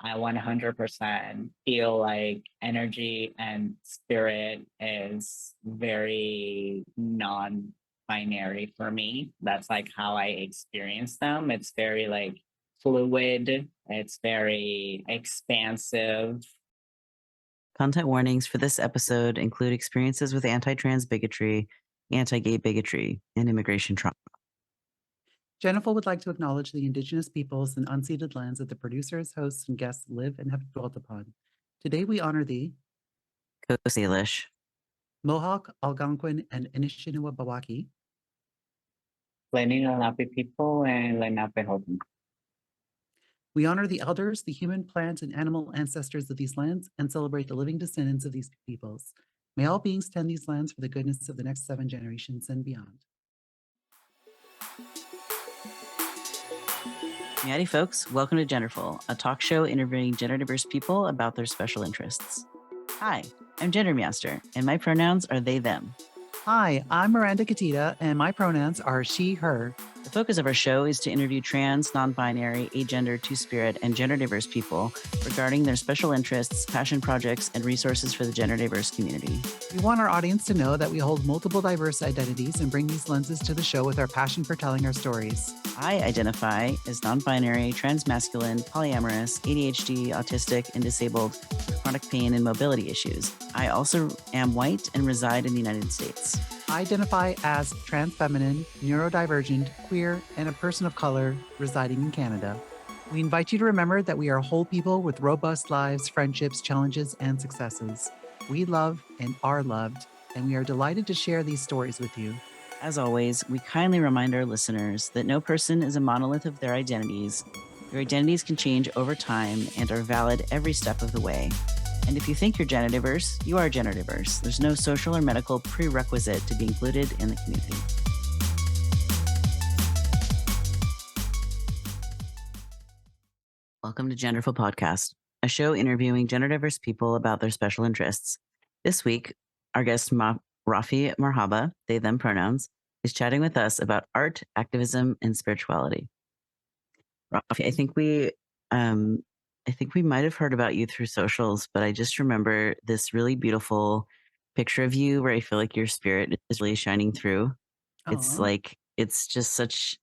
I 100% feel like energy and spirit is very non-binary for me. That's like how I experience them. It's very like fluid. It's very expansive. Content warnings for this episode include experiences with anti-trans bigotry, anti-gay bigotry, and immigration trauma. Genderful would like to acknowledge the Indigenous peoples and unceded lands that the producers, hosts, and guests live and have dwelt upon. Today we honor the Salish, Mohawk, Algonquin, and Anishinabewaki. Lenape people and Lenapehoking. We honor the elders, the human, plant, and animal ancestors of these lands and celebrate the living descendants of these peoples. May all beings tend these lands for the goodness of the next 7 generations and beyond. Howdy folks, welcome to Genderful, a talk show interviewing gender diverse people about their special interests. Hi, I'm GenderMeowster, and my pronouns are they, them. Hi, I'm Miranda, and my pronouns are she, her. The focus of our show is to interview trans, non-binary, agender, two-spirit, and gender diverse people regarding their special interests, passion projects, and resources for the gender diverse community. We want our audience to know that we hold multiple diverse identities and bring these lenses to the show with our passion for telling our stories. I identify as non-binary, transmasculine, polyamorous, ADHD, autistic, and disabled with chronic pain and mobility issues. I also am white and reside in the United States. I identify as trans feminine, neurodivergent, queer, and a person of color residing in Canada. We invite you to remember that we are whole people with robust lives, friendships, challenges, and successes. We love and are loved, and we are delighted to share these stories with you. As always, we kindly remind our listeners that no person is a monolith of their identities. Your identities can change over time and are valid every step of the way. And if you think you're gender diverse, you are gender diverse. There's no social or medical prerequisite to be included in the community. Welcome to GenderfulPodcast, a show interviewing gender diverse people about their special interests. This week, our guest Raffi Marhaba, they, them pronouns, is chatting with us about art, activism, and spirituality. Raffi, I think we might have heard about you through socials, but I just remember this really beautiful picture of you where I feel like your spirit is really shining through. Aww. It's just such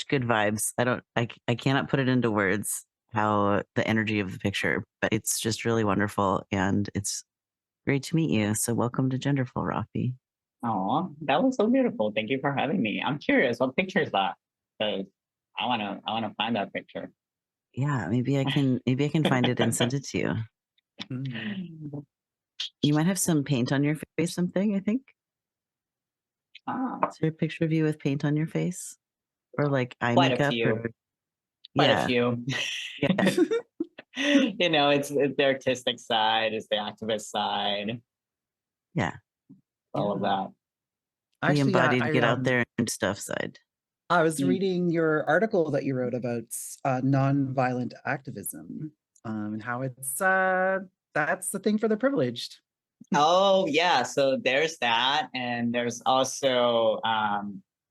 good vibes. I cannot put it into words how the energy of the picture, but it's just really wonderful and it's great to meet you. So welcome to Genderful, Raffi. Oh, that was so beautiful. Thank you for having me. I'm curious, what picture is that? Because I wanna find that picture. Yeah, maybe I can find it and send it to you. You might have some paint on your face, something, I think. Is there a picture of you with paint on your face? Or like eye makeup? Quite a few. Yeah. You know, it's the artistic side, it's the activist side. Yeah. All of that. The embodied get out there and stuff side. I was reading your article that you wrote about nonviolent activism and how it's that's the thing for the privileged. Oh yeah, so there's that, and there's also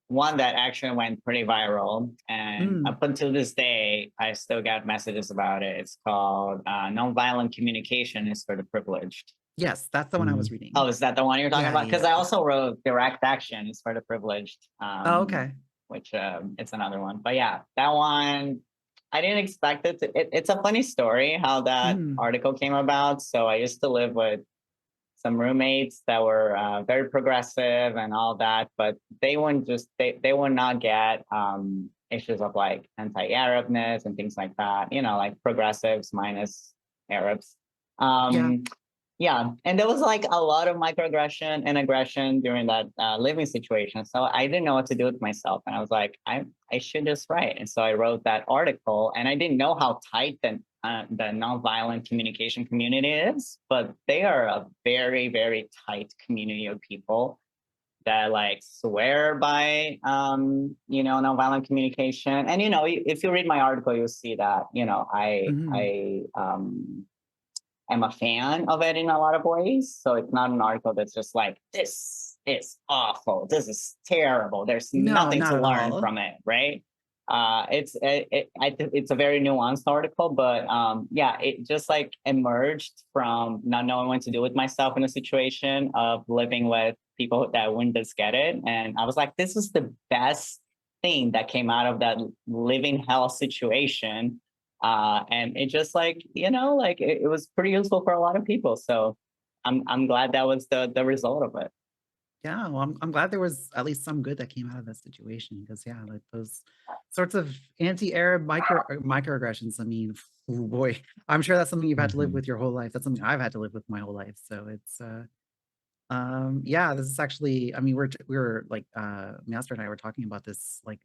one that actually went pretty viral, and up until this day, I still got messages about it. It's called "Nonviolent Communication is for the Privileged." Yes, that's the one I was reading. Oh, is that the one you're talking about? Because I also wrote "Direct Action is for the Privileged." Okay. Which it's another one, but yeah, that one I didn't expect it to. It's a funny story how that article came about. So I used to live with some roommates that were very progressive and all that, but they wouldn't just they would not get issues of like anti-Arabness and things like that. You know, like progressives minus Arabs. Yeah, and there was like a lot of microaggression and aggression during that living situation. So I didn't know what to do with myself, and I was like, I should just write. And so I wrote that article, and I didn't know how tight the nonviolent communication community is, but they are a very, very tight community of people that like swear by nonviolent communication. And if you read my article, you'll see that I I'm a fan of it in a lot of ways. So it's not an article that's just like, this is awful, this is terrible, there's nothing to learn from it, right? It's a very nuanced article, but yeah, it just like emerged from not knowing what to do with myself in a situation of living with people that wouldn't just get it. And I was like, this is the best thing that came out of that living hell situation. And it just like, like it was pretty useful for a lot of people. So I'm glad that was the result of it. Yeah, well, I'm glad there was at least some good that came out of that situation because yeah, like those sorts of anti-Arab microaggressions. I mean, oh boy, I'm sure that's something you've had to live with your whole life. That's something I've had to live with my whole life. So it's yeah, this is actually, I mean, we're like Meowster and I were talking about this like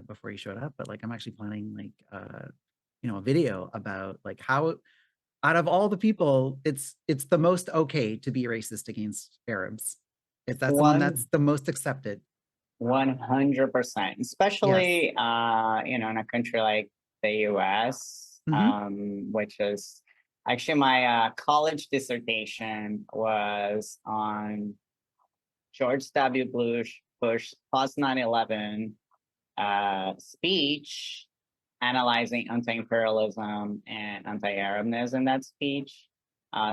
before you showed up, but like I'm actually planning like a video about like how out of all the people, it's the most okay to be racist against Arabs. If that's the one that's the most accepted. 100%, especially in a country like the US, which is actually my college dissertation was on George W. Bush post 9/11 speech, analyzing anti-imperialism and anti-Arabness in that speech.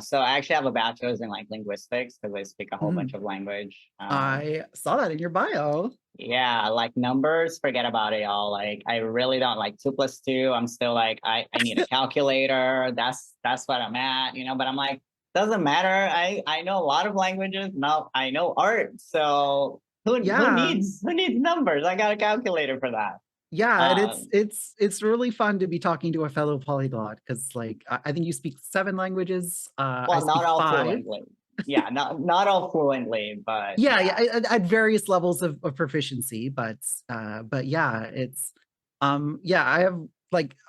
So I actually have a bachelor's in like linguistics because I speak a whole bunch of language. I saw that in your bio. Yeah, like numbers, forget about it, y'all. Like I really don't like 2 + 2. I'm still like I need a calculator. That's what I'm at, But I'm like, doesn't matter. I know a lot of languages. No, I know art. So who needs numbers? I got a calculator for that. Yeah, and it's really fun to be talking to a fellow polyglot because like I think you speak 7 languages. Well, not all 5. Fluently. Yeah, not all fluently, but yeah, at various levels of proficiency. But yeah, it's I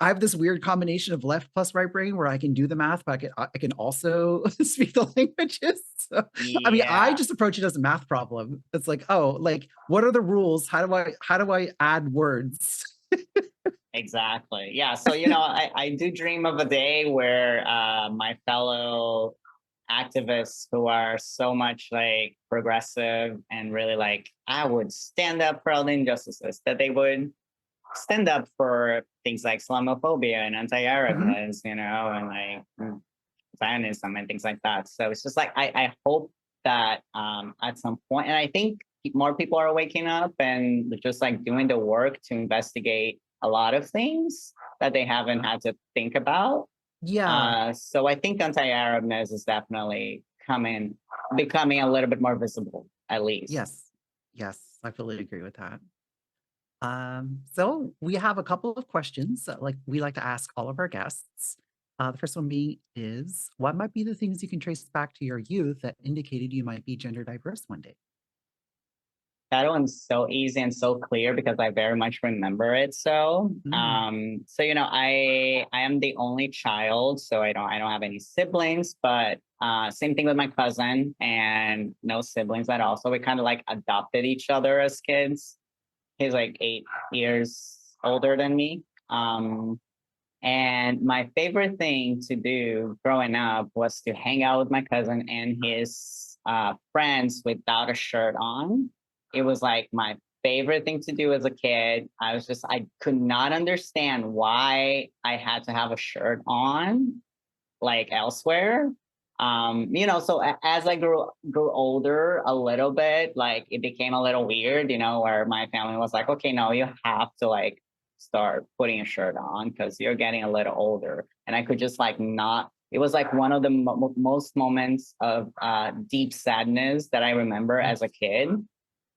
have this weird combination of left plus right brain where I can do the math, but I can also speak the languages. So, yeah. I mean, I just approach it as a math problem. It's like, oh, like what are the rules? How do I add words? Exactly. Yeah. So I do dream of a day where my fellow activists who are so much like progressive and really like I would stand up for all the injustices, that they would stand up for things like Islamophobia and anti-Arabness, and like Zionism and things like that. So it's just like I hope that at some point, and I think more people are waking up and just like doing the work to investigate a lot of things that they haven't had to think about. Yeah. So I think anti-Arabness is definitely becoming a little bit more visible, at least. Yes, I fully agree with that. So we have a couple of questions that like we like to ask all of our guests. The first one being is, what might be the things you can trace back to your youth that indicated you might be gender diverse one day? That one's so easy and so clear because I very much remember it. So, I am the only child, so I don't have any siblings, but same thing with my cousin and no siblings at all. So we kind of like adopted each other as kids. He's like 8 years older than me. And my favorite thing to do growing up was to hang out with my cousin and his friends without a shirt on. It was like my favorite thing to do as a kid. I could not understand why I had to have a shirt on like elsewhere. So as I grew older a little bit, like it became a little weird, where my family was like, okay, no, you have to like start putting a shirt on because you're getting a little older. And I could just like not, it was like one of the most moments of deep sadness that I remember as a kid.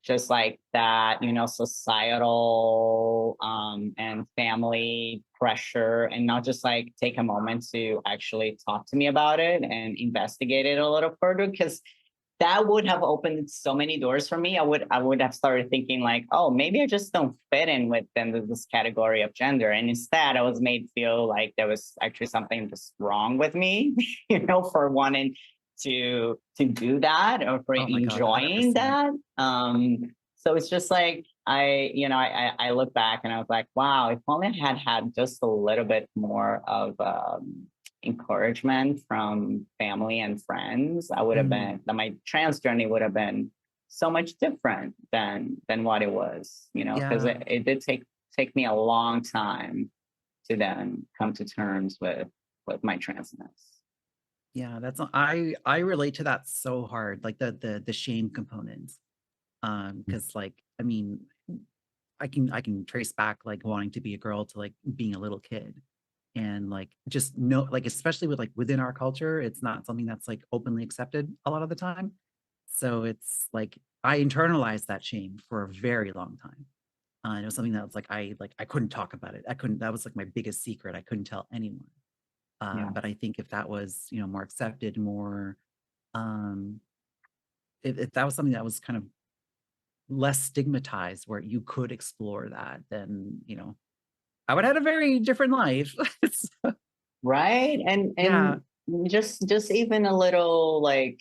Just like that, societal and family pressure, and not just like take a moment to actually talk to me about it and investigate it a little further, because that would have opened so many doors for me. I would have started thinking like, oh, maybe I just don't fit in with this category of gender. And instead I was made feel like there was actually something just wrong with me, for wanting to do that or for enjoying that. So it's just like I look back and I was like, wow, if only I had just a little bit more of encouragement from family and friends, I would have been that my trans journey would have been so much different than what it was, because it did take take me a long time to then come to terms with my transness. Yeah, that's I relate to that so hard, like the shame component. Because like, I mean, I can trace back like wanting to be a girl to like being a little kid. And like just know, like especially with like within our culture, it's not something that's like openly accepted a lot of the time. So it's like I internalized that shame for a very long time. And it was something that was like I couldn't talk about it. That was like my biggest secret. I couldn't tell anyone. Yeah. But I think if that was, you know, more accepted, more um if that was something that was kind of less stigmatized where you could explore that, then, you know, I would have had a very different life. Right. And Yeah. just even a little like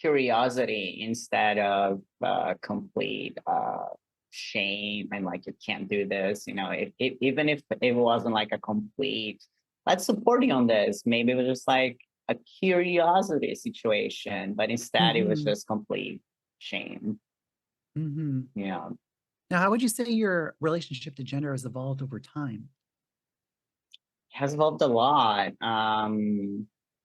curiosity instead of complete shame and like you can't do this, you know, if even if it wasn't like a complete let's support you on this, maybe it was just like a curiosity situation, but instead it was just complete shame. Yeah. Now, how would you say your relationship to gender has evolved over time? Has evolved a lot.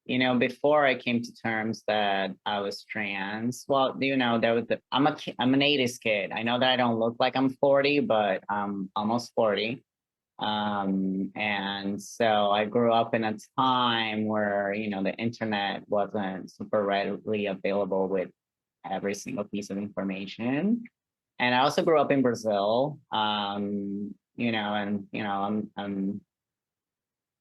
You know, before I came to terms that I was trans, well, you know, there was I'm an 80s kid. I know that I don't look like I'm 40, but I'm almost 40. And so I grew up in a time where, you know, the internet wasn't super readily available with every single piece of information. And I also grew up in Brazil. You know, and you know, I'm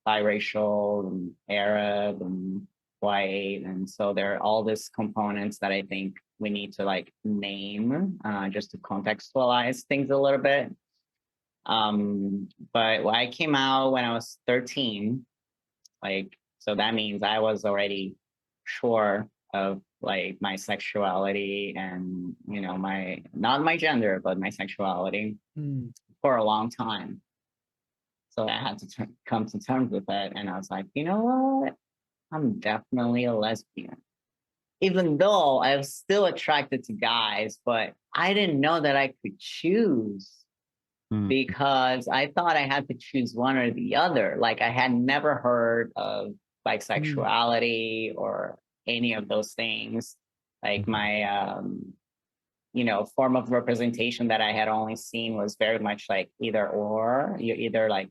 biracial and Arab and white. And so there are all these components that I think we need to like name just to contextualize things a little bit. But I came out when I was 13, like, so that means I was already sure of like my sexuality and, you know, not my gender, but my sexuality for a long time. So I had to come to terms with it. And I was like, you know what? I'm definitely a lesbian. Even though I was still attracted to guys, but I didn't know that I could choose because I thought I had to choose one or the other. Like I had never heard of bisexuality or any of those things. Like my, you know, form of representation that I had only seen was very much like either or. You're either like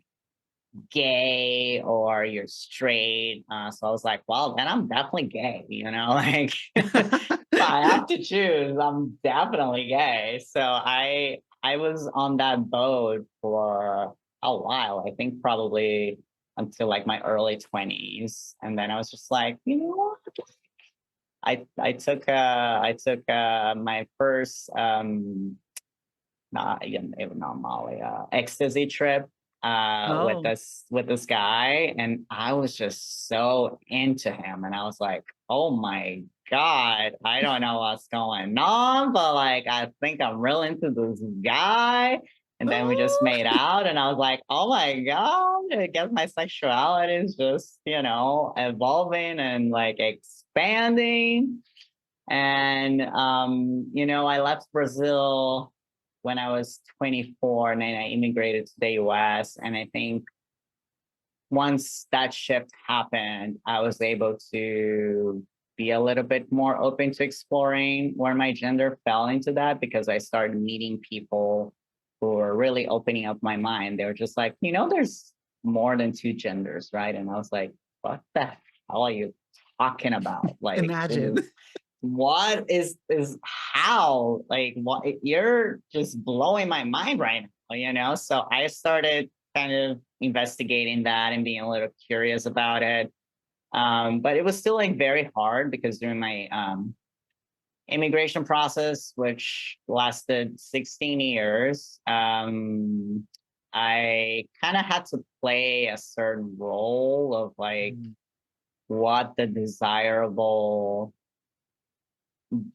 gay or you're straight. So I was like, well, then I'm definitely gay, you know, like if I have to choose, I'm definitely gay. So I was on that boat for a while, I think probably until like my early 20s. And then I was just like, you know what? I took my first not Molly, ecstasy trip with this guy, and I was just so into him, and I was like, oh my God, I don't know what's going on, but like I think I'm real into this guy. And then we just made out, and I was like, oh my God, I guess my sexuality is just, you know, evolving and like expanding. And you know, I left Brazil when I was 24, and then I immigrated to the US. And I think once that shift happened, I was able to be a little bit more open to exploring where my gender fell into that, because I started meeting people who were really opening up my mind. They were just like, you know, there's more than two genders, right? And I was like, what the hell are you talking about? Like, imagine. What is how, like, what, you're just blowing my mind right now, you know? So I started kind of investigating that and being a little curious about it. But it was still like very hard because during my immigration process, which lasted 16 years, I kind of had to play a certain role of like what the desirable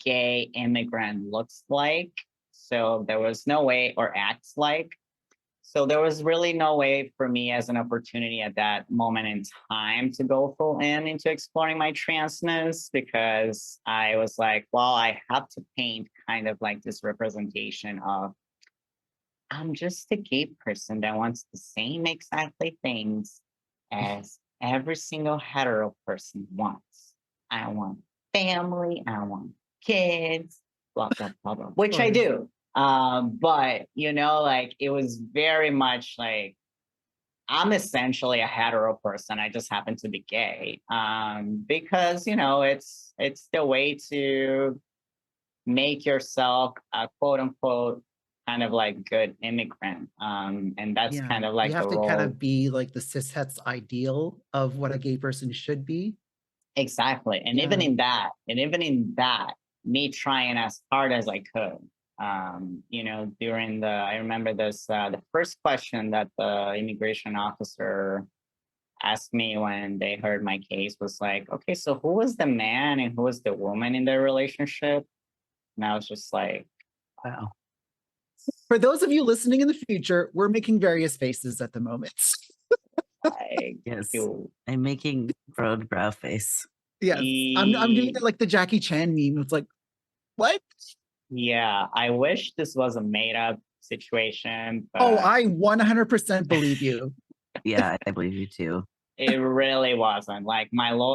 gay immigrant looks like. So there was no way, or acts like. So there was really no way for me as an opportunity at that moment in time to go full in into exploring my transness, because I was like, well, I have to paint kind of like this representation of I'm just a gay person that wants the same exactly things as every single hetero person wants. I want family, I want kids, blah, blah, blah, blah, which I do. But, you know, like it was very much like, I'm essentially a hetero person. I just happen to be gay because, you know, it's the way to make yourself a quote unquote kind of like good immigrant. And that's kind of like you have the to role. kind of be like the cishet's ideal of what a gay person should be. Exactly. And even in that, me trying as hard as I could. You know, during I remember this, the first question that the immigration officer asked me when they heard my case was like, okay, so who was the man and who was the woman in their relationship? And I was just like, wow. For those of you listening in the future, we're making various faces at the moment. Yes, I'm making brow face. Yes, I'm doing it like the Jackie Chan meme. It's like, what? Yeah, I wish this was a made up situation. But oh, I 100% believe you. Yeah, I believe you too. It really wasn't. Like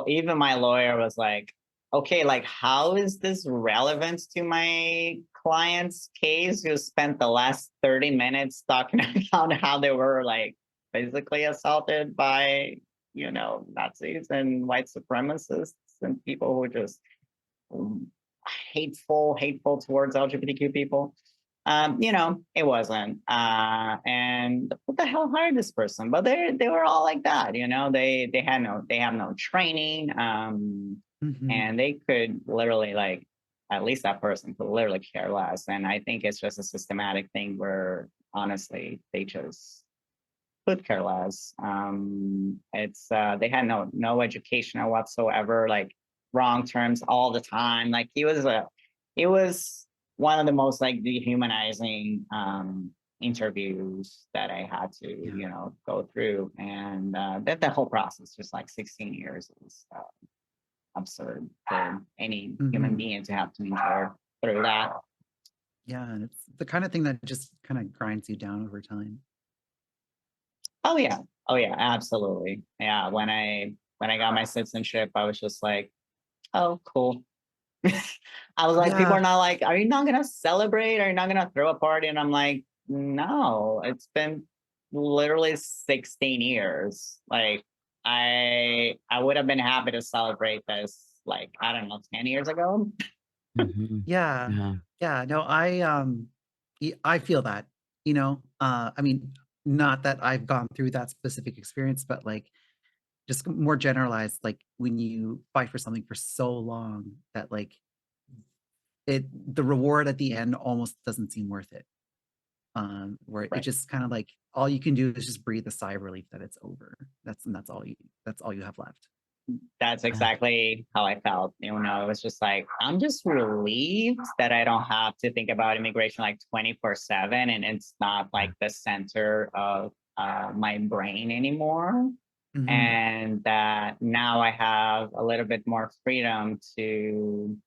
even my lawyer was like, okay, like how is this relevant to my client's case who spent the last 30 minutes talking about how they were like physically assaulted by, you know, Nazis and white supremacists and people who just hateful towards LGBTQ people. You know, it wasn't. And what the hell hired this person? But they were all like that, you know. They have no training. And they could literally like, at least that person could literally care less. And I think it's just a systematic thing where honestly they just could care less. It's they had no education whatsoever, like wrong terms all the time. Like it was one of the most like dehumanizing interviews that I had to, you know, go through. And that the whole process, just like 16 years, is absurd for any human being to have to endure through that. Yeah, and it's the kind of thing that just kind of grinds you down over time. Oh yeah, absolutely. Yeah, when I got my citizenship, I was just like, oh, cool. I was like, people are not like, are you not gonna celebrate? Are you not gonna throw a party? And I'm like, no, it's been literally 16 years. Like, I would have been happy to celebrate this, like, I don't know, 10 years ago. Yeah. No, I feel that, you know, I mean, not that I've gone through that specific experience, but like just more generalized, like when you fight for something for so long that like the reward at the end almost doesn't seem worth it. Where it just kind of like all you can do is just breathe a sigh of relief that it's over. That's all you have left. That's exactly how I felt. You know, it was just like, I'm just relieved that I don't have to think about immigration like 24/7, and it's not like the center of my brain anymore. And that now I have a little bit more freedom to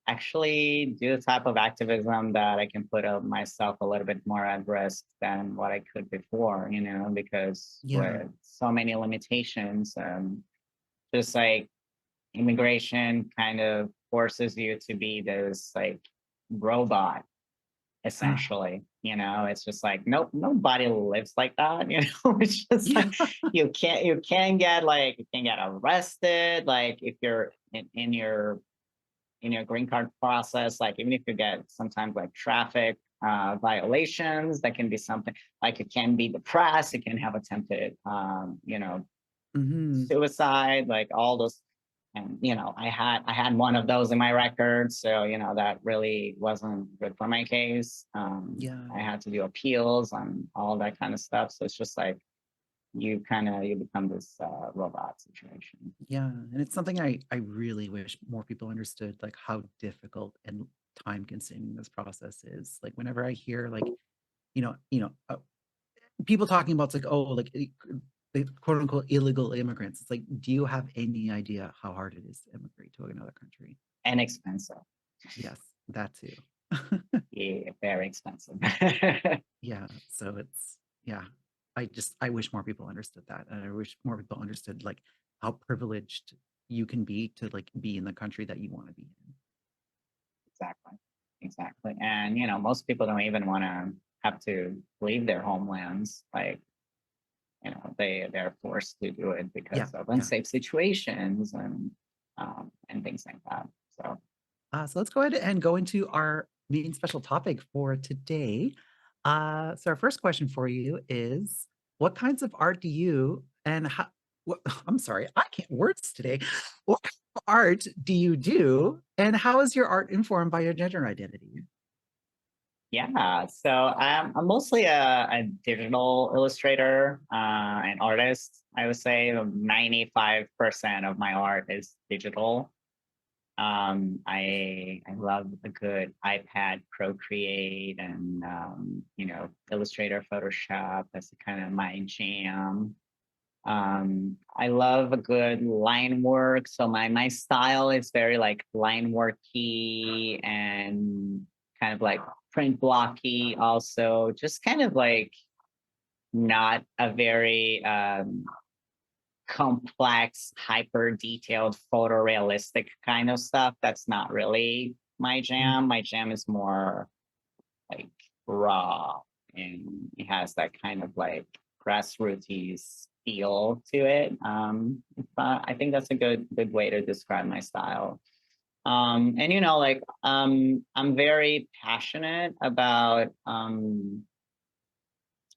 actually do the type of activism that I can put myself a little bit more at risk than what I could before, you know, because with so many limitations, just like immigration kind of forces you to be this like robot, essentially. You know, it's just like, nope, nobody lives like that. You know, it's just like you can't get arrested. Like if you're in your green card process, like even if you get sometimes like traffic violations, that can be something like, it can be depressed, it can have attempted suicide, like all those. And you know, I had one of those in my record, so you know that really wasn't good for my case. I had to do appeals and all that kind of stuff, so it's just like you become this robot situation. Yeah, and it's something I really wish more people understood, like how difficult and time consuming this process is. Like whenever I hear like people talking about like, oh, like the quote unquote illegal immigrants, it's like, do you have any idea how hard it is to immigrate to another country? And expensive. Yes, that too. Yeah, very expensive. Yeah. So it's, yeah. I wish more people understood that. And I wish more people understood like how privileged you can be to like be in the country that you want to be in. Exactly. Exactly. And, you know, most people don't even want to have to leave their homelands. Like, you know, they're forced to do it Yeah. because of unsafe situations and things like that. So let's go ahead and go into our main special topic for today. So our first question for you is, what kinds of art do you and how, what, I'm sorry, I can't words today. What kind of art do you do and how is your art informed by your gender identity? Yeah, so I'm mostly a digital illustrator, an artist. I would say 95% of my art is digital. I love a good iPad Procreate and you know, Illustrator, Photoshop. That's kind of my jam. I love a good line work. So my style is very like line worky and kind of like print blocky also. Just kind of like not a very complex, hyper detailed, photorealistic kind of stuff. That's not really my jam. My jam is more like raw and it has that kind of like grassroots feel to it. I think that's a good way to describe my style. And you know, like I'm very passionate about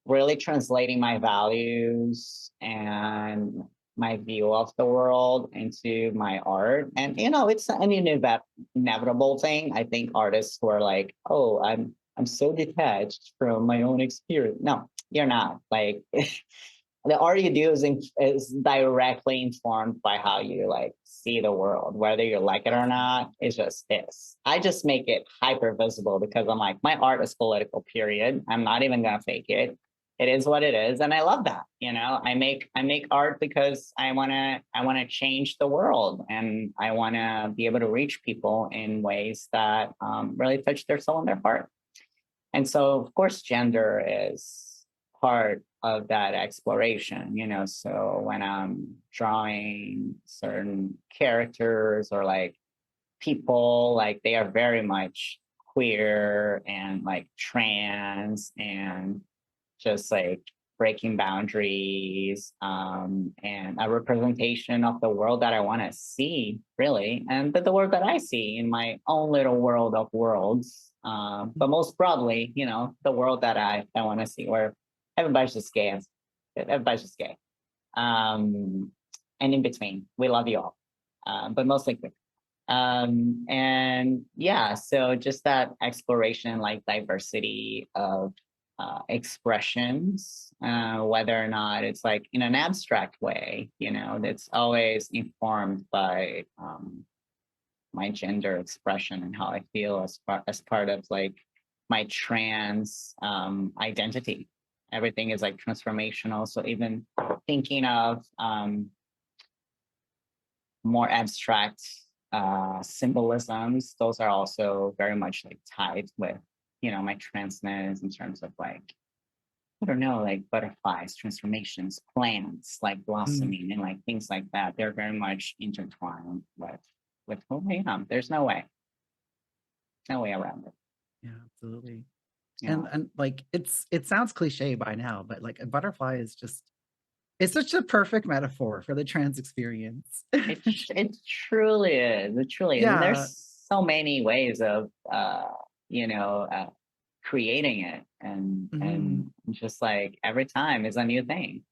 really translating my values and my view of the world into my art. And you know, it's an inevitable thing. I think artists who are like, oh, I'm so detached from my own experience. No, you're not. Like the art you do is directly informed by how you like see the world, whether you like it or not. It just is. I just make it hyper visible because I'm like, my art is political, period. I'm not even gonna fake it. It is what it is, and I love that. You know, I make art because I wanna change the world, and I wanna be able to reach people in ways that really touch their soul and their heart. And so, of course, gender is part of that exploration, you know. So when I'm drawing certain characters or like people, like they are very much queer and like trans and just like breaking boundaries and a representation of the world that I want to see, really, and the world that I see in my own little world of worlds. But most broadly, you know, the world that I want to see, where everybody's just gay. Everybody's just gay. And in between, we love you all, but mostly queer. And yeah, so just that exploration, like diversity of expressions, whether or not it's like in an abstract way, you know, that's always informed by my gender expression and how I feel as part of like my trans identity. Everything is like transformational. So even thinking of more abstract symbolisms, those are also very much like tied with, you know, my transness in terms of like, I don't know, like butterflies, transformations, plants, like blossoming and like things like that. They're very much intertwined with who I am. There's no way around it. Yeah, absolutely. Yeah. And like it sounds cliche by now, but like a butterfly is just, it's such a perfect metaphor for the trans experience. It truly is. It truly is. And Yeah. there's so many ways of you know, creating it and just like every time is a new thing.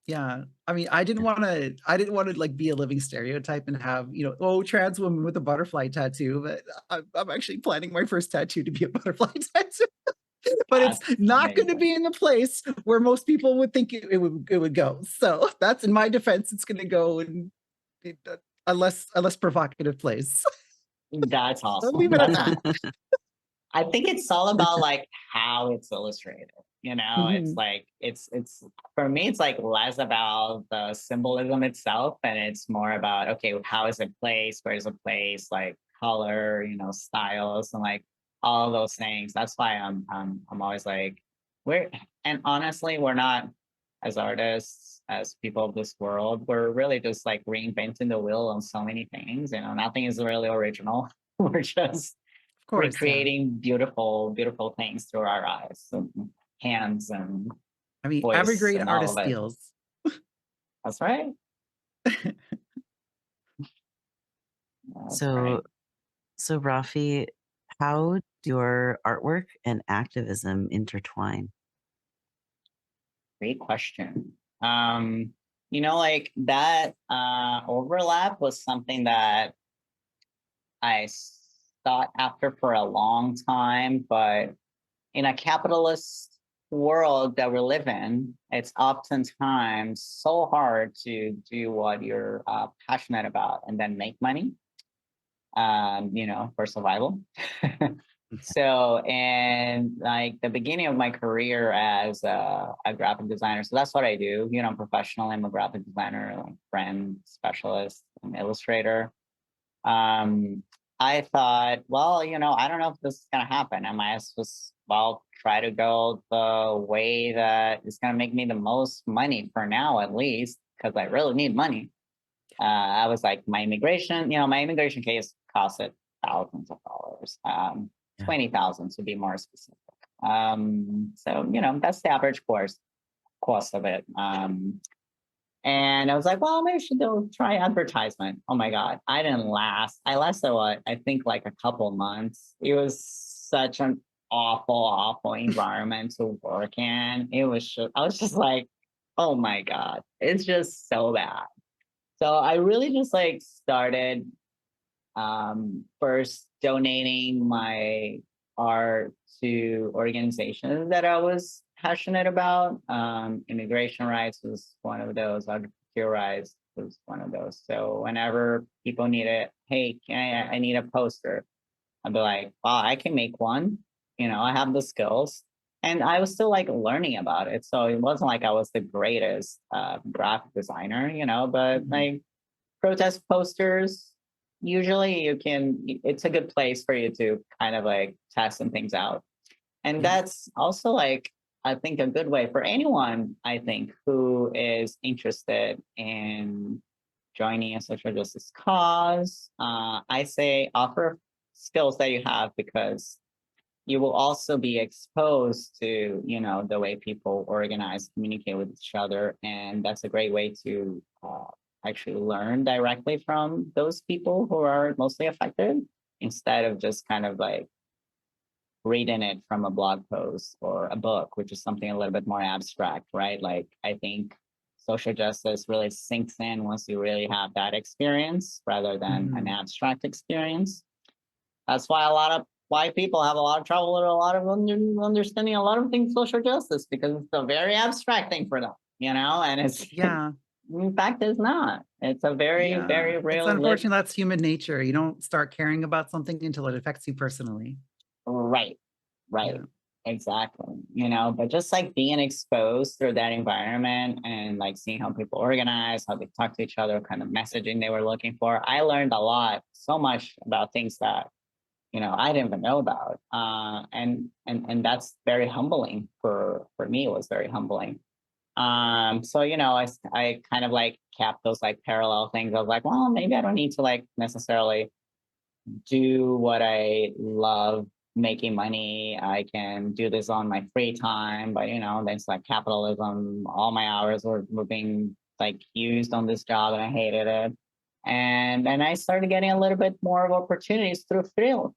Yeah. I mean, I didn't want to like be a living stereotype and have, you know, oh, trans woman with a butterfly tattoo, but I'm actually planning my first tattoo to be a butterfly tattoo. But That's it's not going to amazing. be in the place where most people would think it would go. So that's, in my defense, it's going to go in a less provocative place. That's I'll awesome. leave it at that. I think it's all about like how it's illustrated. You know, it's like it's for me, it's like less about the symbolism itself, and it's more about, okay, how is it placed? Where is it placed? Like color, you know, styles, and like all those things. That's why I'm always like, and honestly, we're not, as artists, as people of this world, we're really just like reinventing the wheel on so many things. You know, nothing is really original. We're just Of course, recreating beautiful, beautiful things through our eyes and hands and I mean, voice every great and all artist of it. steals. That's right. So Raffi, how do your artwork and activism intertwine? Great question. You know, like that overlap was something that I sought after for a long time, but in a capitalist world that we live in, it's oftentimes so hard to do what you're passionate about and then make money, you know, for survival. So, in like the beginning of my career as a graphic designer, so that's what I do. You know, professionally, I'm a graphic designer, like brand specialist, and illustrator. Um, I thought, well, you know, I don't know if this is gonna happen. I might as well try to go the way that is gonna make me the most money for now, at least, because I really need money. I was like, my immigration case costed thousands of dollars, 20,000 to be more specific. So, you know, that's the average cost of it. And I was like, well, maybe I should go try advertisement. Oh my God, I didn't last. I lasted what? I think like a couple months. It was such an awful environment to work in. I was just like, oh my God, it's just so bad. So I really just like started first donating my art to organizations that I was passionate about. Immigration rights was one of those. LGBTQ rights was one of those. So whenever people needed, hey, I need a poster, I'd be like, wow, I can make one. You know, I have the skills. And I was still like learning about it. So it wasn't like I was the greatest graphic designer, you know, but like protest posters, usually it's a good place for you to kind of like test some things out. And that's also like, I think a good way for anyone, I think, who is interested in joining a social justice cause. I say offer skills that you have, because you will also be exposed to, you know, the way people organize, communicate with each other. And that's a great way to actually learn directly from those people who are mostly affected, instead of just kind of like reading it from a blog post or a book, which is something a little bit more abstract, right? Like, I think social justice really sinks in once you really have that experience rather than an abstract experience. That's why a lot of white people have a lot of trouble with a lot of understanding a lot of things social justice, because it's a very abstract thing for them, you know, and it's in fact it's not. It's a very real. It's unfortunate. That's human nature. You don't start caring about something until it affects you personally. Right. Exactly. You know, but just like being exposed through that environment and like seeing how people organize, how they talk to each other, what kind of messaging they were looking for, I learned a lot, so much about things that, you know, I didn't even know about. And that's very humbling for me. It was very humbling. So, you know, I kind of like kept those like parallel things. I was like, well, maybe I don't need to like necessarily do what I love, making money. I can do this on my free time, but you know, there's like capitalism. All my hours were being like used on this job, and I hated it. And then I started getting a little bit more of opportunities through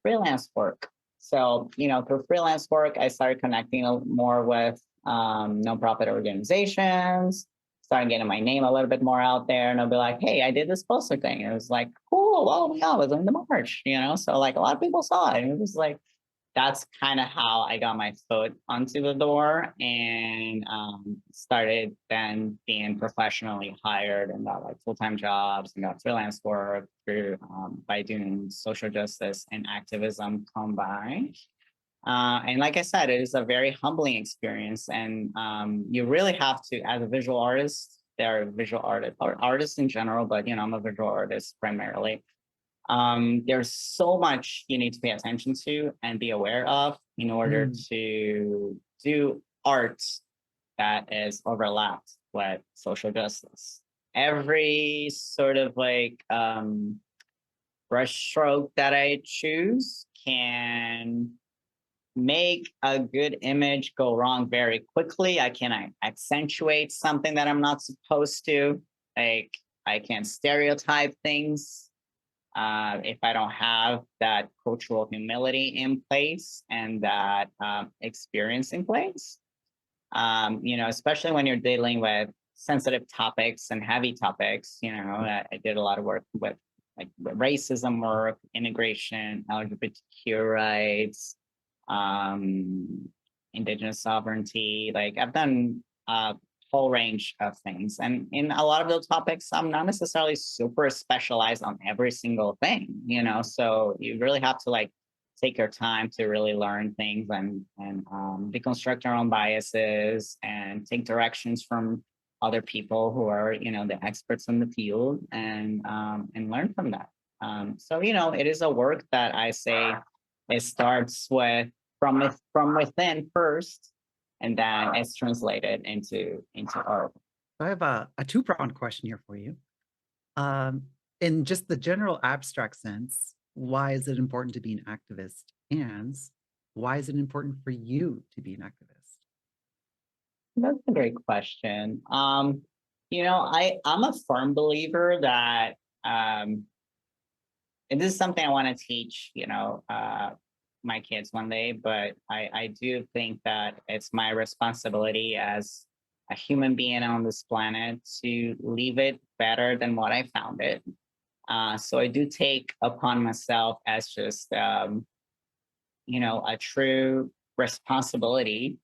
freelance work. So, you know, through freelance work, I started connecting more with nonprofit organizations, started getting my name a little bit more out there, and I'll be like, hey, I did this poster thing. It was like, cool, oh my God, it was in the march, you know? So like a lot of people saw it. It was like, that's kind of how I got my foot onto the door, and started then being professionally hired and got like full-time jobs and got freelance work through by doing social justice and activism combined. And like I said, it is a very humbling experience, and you really have to, as a visual artist, there are visual artists or artists in general, but you know, I'm a visual artist primarily. There's so much you need to pay attention to and be aware of in order to do art that is overlapped with social justice. Every sort of like brushstroke that I choose can make a good image go wrong very quickly. I can accentuate something that I'm not supposed to. Like I can stereotype things if I don't have that cultural humility in place and that experience in place. Especially when you're dealing with sensitive topics and heavy topics. I did a lot of work with like racism work, immigration, LGBTQ rights, indigenous sovereignty. Like I've done a whole range of things. And in a lot of those topics, I'm not necessarily super specialized on every single thing, so you really have to like take your time to really learn things and deconstruct your own biases and take directions from other people who are, the experts in the field and learn from that. So, it is a work that I say it starts with from within first, and then it's translated into art. I have a two-pronged question here for you. In just the general abstract sense, why is it important to be an activist? And why is it important for you to be an activist? That's a great question. I'm a firm believer that, and this is something I want to teach, my kids one day, but I do think that it's my responsibility as a human being on this planet to leave it better than what I found it. So I do take upon myself as just, a true responsibility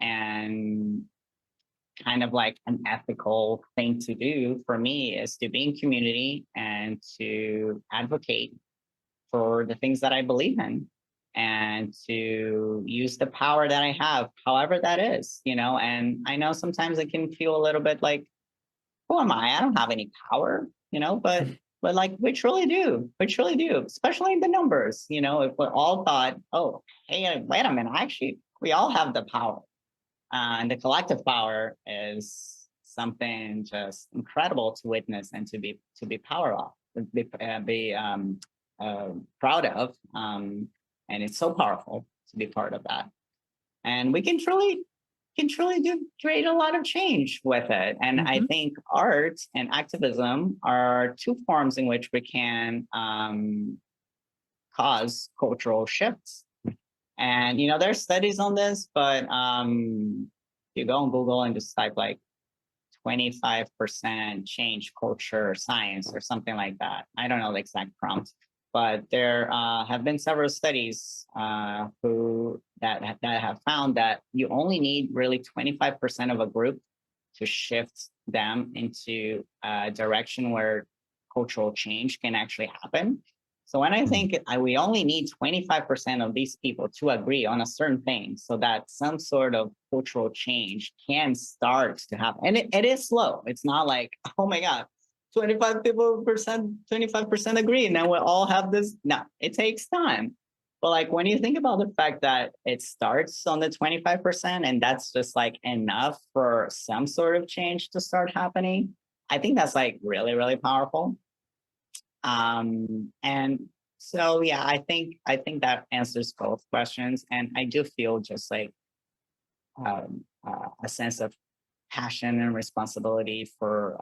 and kind of like an ethical thing to do for me is to be in community and to advocate for the things that I believe in and to use the power that I have, however that is, and I know sometimes it can feel a little bit like, who am I? I don't have any power, but like we truly do, especially in the numbers, if we all thought, oh, hey, wait a minute, actually, we all have the power. And the collective power is something just incredible to witness and to be proud of, proud of. And it's so powerful to be part of that. And we can truly create a lot of change with it. And I think art and activism are two forms in which we can cause cultural shifts. And there's studies on this, but you go on Google and just type like 25% change culture science or something like that. I don't know the exact prompt, but there have been several studies that have found that you only need really 25% of a group to shift them into a direction where cultural change can actually happen. So when I think we only need 25% of these people to agree on a certain thing so that some sort of cultural change can start to happen. And it is slow. It's not like, oh my God, 25% agree and then we'll all have this. No, it takes time. But like when you think about the fact that it starts on the 25% and that's just like enough for some sort of change to start happening, I think that's like really, really powerful. And so, yeah, I think that answers both questions. And I do feel just like a sense of passion and responsibility for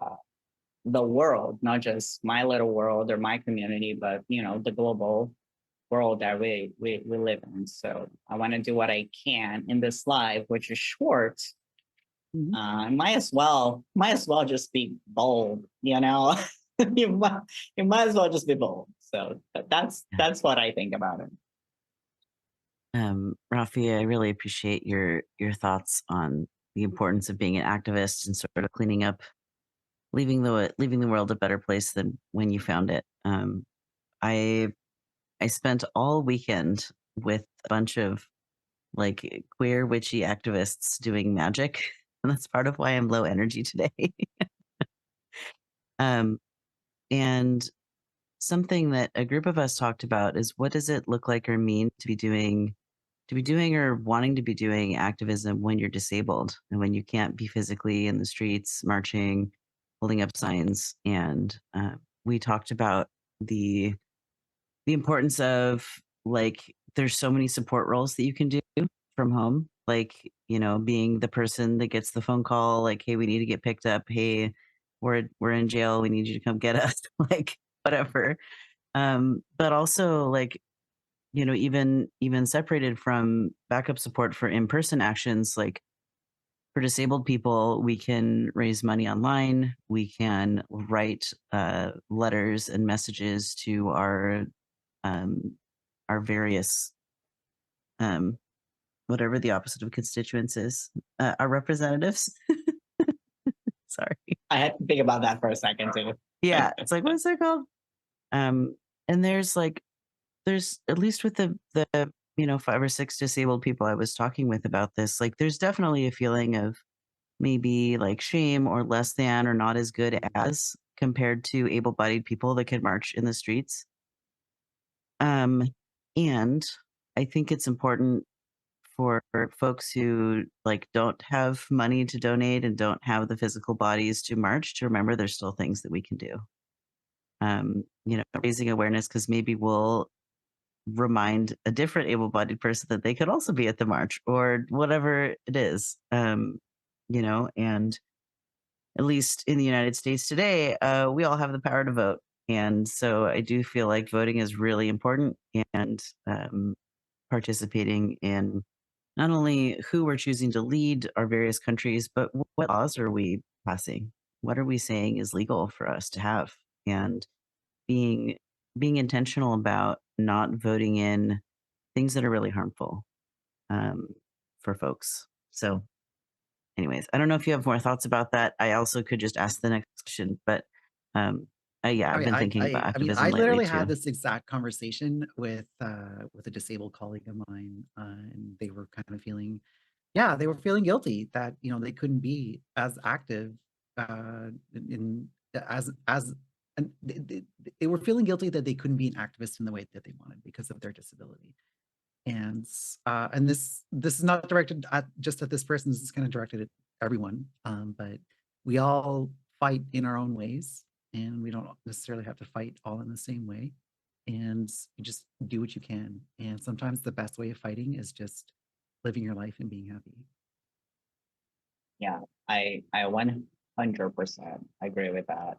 the world, not just my little world or my community, but, the global world that we live in. So I want to do what I can in this life, which is short. Might as well just be bold, you might as well just be bold. So that's what I think about it. Raffi, I really appreciate your thoughts on the importance of being an activist and sort of cleaning up, leaving the world a better place than when you found it. I spent all weekend with a bunch of like queer witchy activists doing magic, and that's part of why I'm low energy today. And something that a group of us talked about is, what does it look like or mean to be doing or wanting to be doing activism when you're disabled and when you can't be physically in the streets marching, holding up signs. And we talked about the importance of, like, there's so many support roles that you can do from home, like, being the person that gets the phone call, like, hey, we need to get picked up, hey, we're in jail, we need you to come get us, like, whatever. But also, like, even separated from backup support for in-person actions, like, for disabled people, we can raise money online. We can write letters and messages to our various, whatever the opposite of constituents is, our representatives. Sorry. I had to think about that for a second too. Yeah, it's like, what's that called? And there's at least with the 5 or 6 disabled people I was talking with about this, like, there's definitely a feeling of maybe like shame or less than or not as good as compared to able-bodied people that can march in the streets. And I think it's important for folks who, like, don't have money to donate and don't have the physical bodies to march to remember there's still things that we can do. Raising awareness, because maybe we'll remind a different able-bodied person that they could also be at the march or whatever it is. And at least in the United States today, we all have the power to vote. And so I do feel like voting is really important, and participating in not only who we're choosing to lead our various countries, but what laws are we passing? What are we saying is legal for us to have? And being intentional about not voting in things that are really harmful for folks. So anyways, I don't know if you have more thoughts about that. I also could just ask the next question, but I've been thinking about activism I lately literally too. had this exact conversation with a disabled colleague of mine, and they were kind of feeling, they were feeling guilty that they couldn't be as active in as and they were feeling guilty that they couldn't be an activist in the way that they wanted because of their disability. And this is not directed at just at this person. This is kind of directed at everyone. But we all fight in our own ways, and we don't necessarily have to fight all in the same way. And you just do what you can. And sometimes the best way of fighting is just living your life and being happy. Yeah, I 100% agree with that.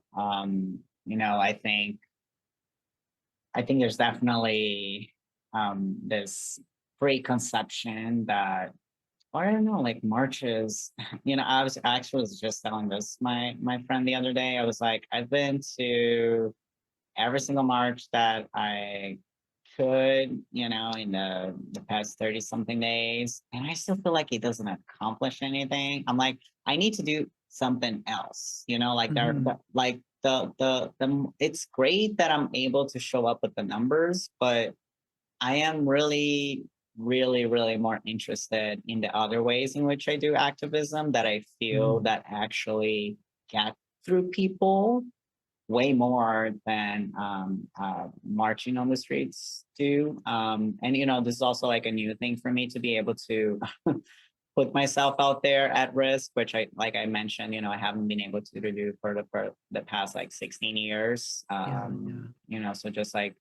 I think there's definitely this preconception that, or I don't know, like marches. I was just telling this my friend the other day. I was like, I've been to every single march that I could, in the past 30 something days, and I still feel like it doesn't accomplish anything. I'm like, I need to do something else, like it's great that I'm able to show up with the numbers, but I am really, really, really more interested in the other ways in which I do activism that I feel that actually get through people way more than marching on the streets do. And this is also like a new thing for me to be able to put myself out there at risk, which like I mentioned, I haven't been able to do for the past like 16 years. So just like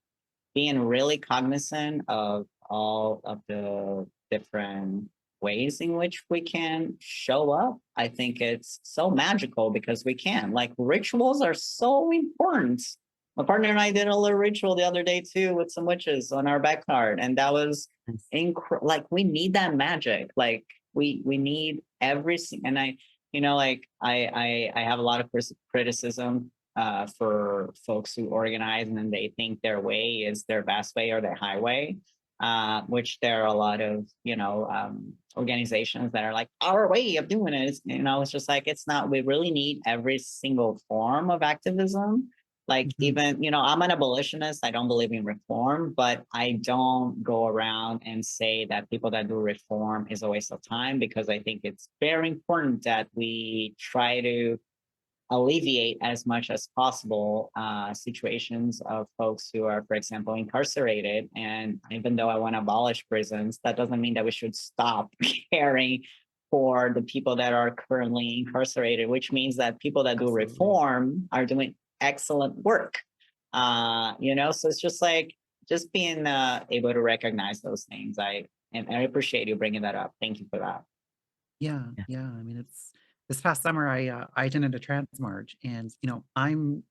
being really cognizant of all of the different ways in which we can show up. I think it's so magical because we can. Like, rituals are so important. My partner and I did a little ritual the other day too with some witches on our backyard, and that was like, we need that magic. Like, we need and I have a lot of criticism for folks who organize and then they think their way is their best way or their highway, which there are a lot of, organizations that are like, our way of doing it is, it's just like, it's not. We really need every single form of activism. Like, even, I'm an abolitionist. I don't believe in reform, but I don't go around and say that people that do reform is a waste of time, because I think it's very important that we try to alleviate as much as possible situations of folks who are, for example, incarcerated. And even though I want to abolish prisons, that doesn't mean that we should stop caring for the people that are currently incarcerated, which means that people that do reform are doing excellent work. You know, so it's just like, just being able to recognize those things. I appreciate you bringing that up. Thank you for that. Yeah. I mean, it's this past summer I attended a trans march, and you know, I'm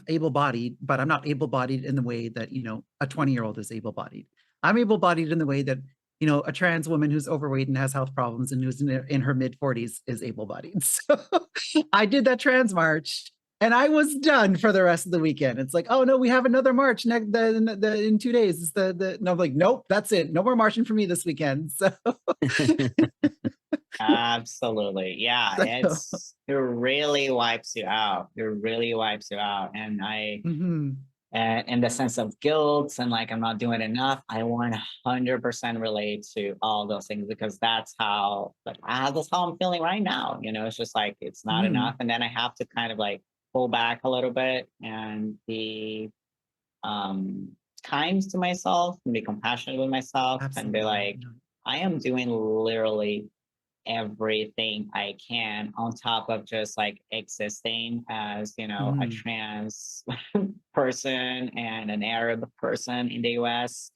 able-bodied, but I'm not able-bodied in the way that, you know, a 20-year-old is able-bodied. I'm able-bodied in the way that, you know, a trans woman who's overweight and has health problems and who's in her mid-40s is able-bodied. So I did that trans march, and I was done for the rest of the weekend. It's like, oh no, we have another march in 2 days. It's no, I'm like, nope, that's it. No more marching for me this weekend. So Absolutely. Yeah. It really wipes you out. It really wipes you out. And in the sense of guilt and like, I'm not doing enough, I 100% relate to all those things, because that's how I'm feeling right now. You know, it's just like, it's not enough. And then I have to kind of like pull back a little bit and be kind to myself and be compassionate with myself. Absolutely. And be like, I am doing literally everything I can on top of just like existing as, you know, a trans person and an Arab person in the US.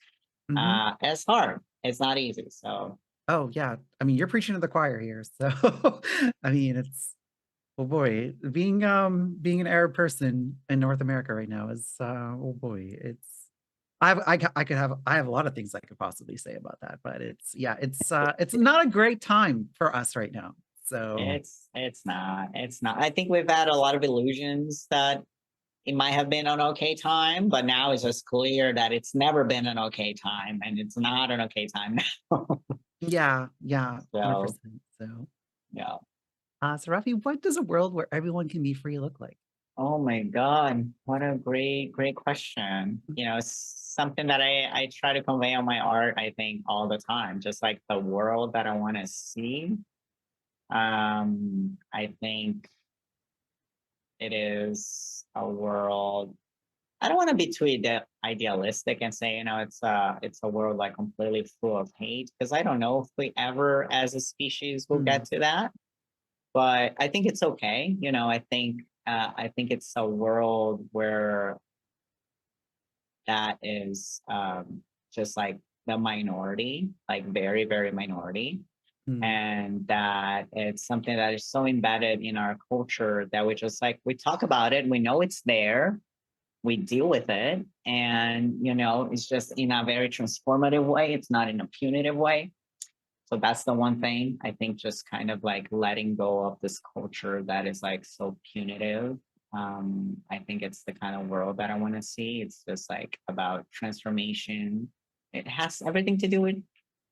It's hard. It's not easy. So. Oh yeah. I mean, you're preaching to the choir here. So I mean, it's, oh boy, being an Arab person in North America right now is oh boy, it's I have a lot of things I could possibly say about that, but it's not a great time for us right now. So it's not. I think we've had a lot of illusions that it might have been an okay time, but now it's just clear that it's never been an okay time, and it's not an okay time now. Yeah, 100%. So yeah. So Raffi, what does a world where everyone can be free look like? Oh my God, what a great question. You know, it's something that I try to convey on my art, I think, all the time, just like the world that I want to see. I think it is a world, I don't want to be too idealistic and say, you know, it's a world like completely full of hate, because I don't know if we ever as a species will get to that. But I think it's okay. You know, I think it's a world where that is just like the minority, like very, very minority. And that it's something that is so embedded in our culture that we just like, we talk about it, we know it's there, we deal with it. And, you know, it's just in a very transformative way. It's not in a punitive way. So that's the one thing, I think, just kind of like letting go of this culture that is like so punitive. I think it's the kind of world that I want to see. It's just like about transformation. It has everything to do with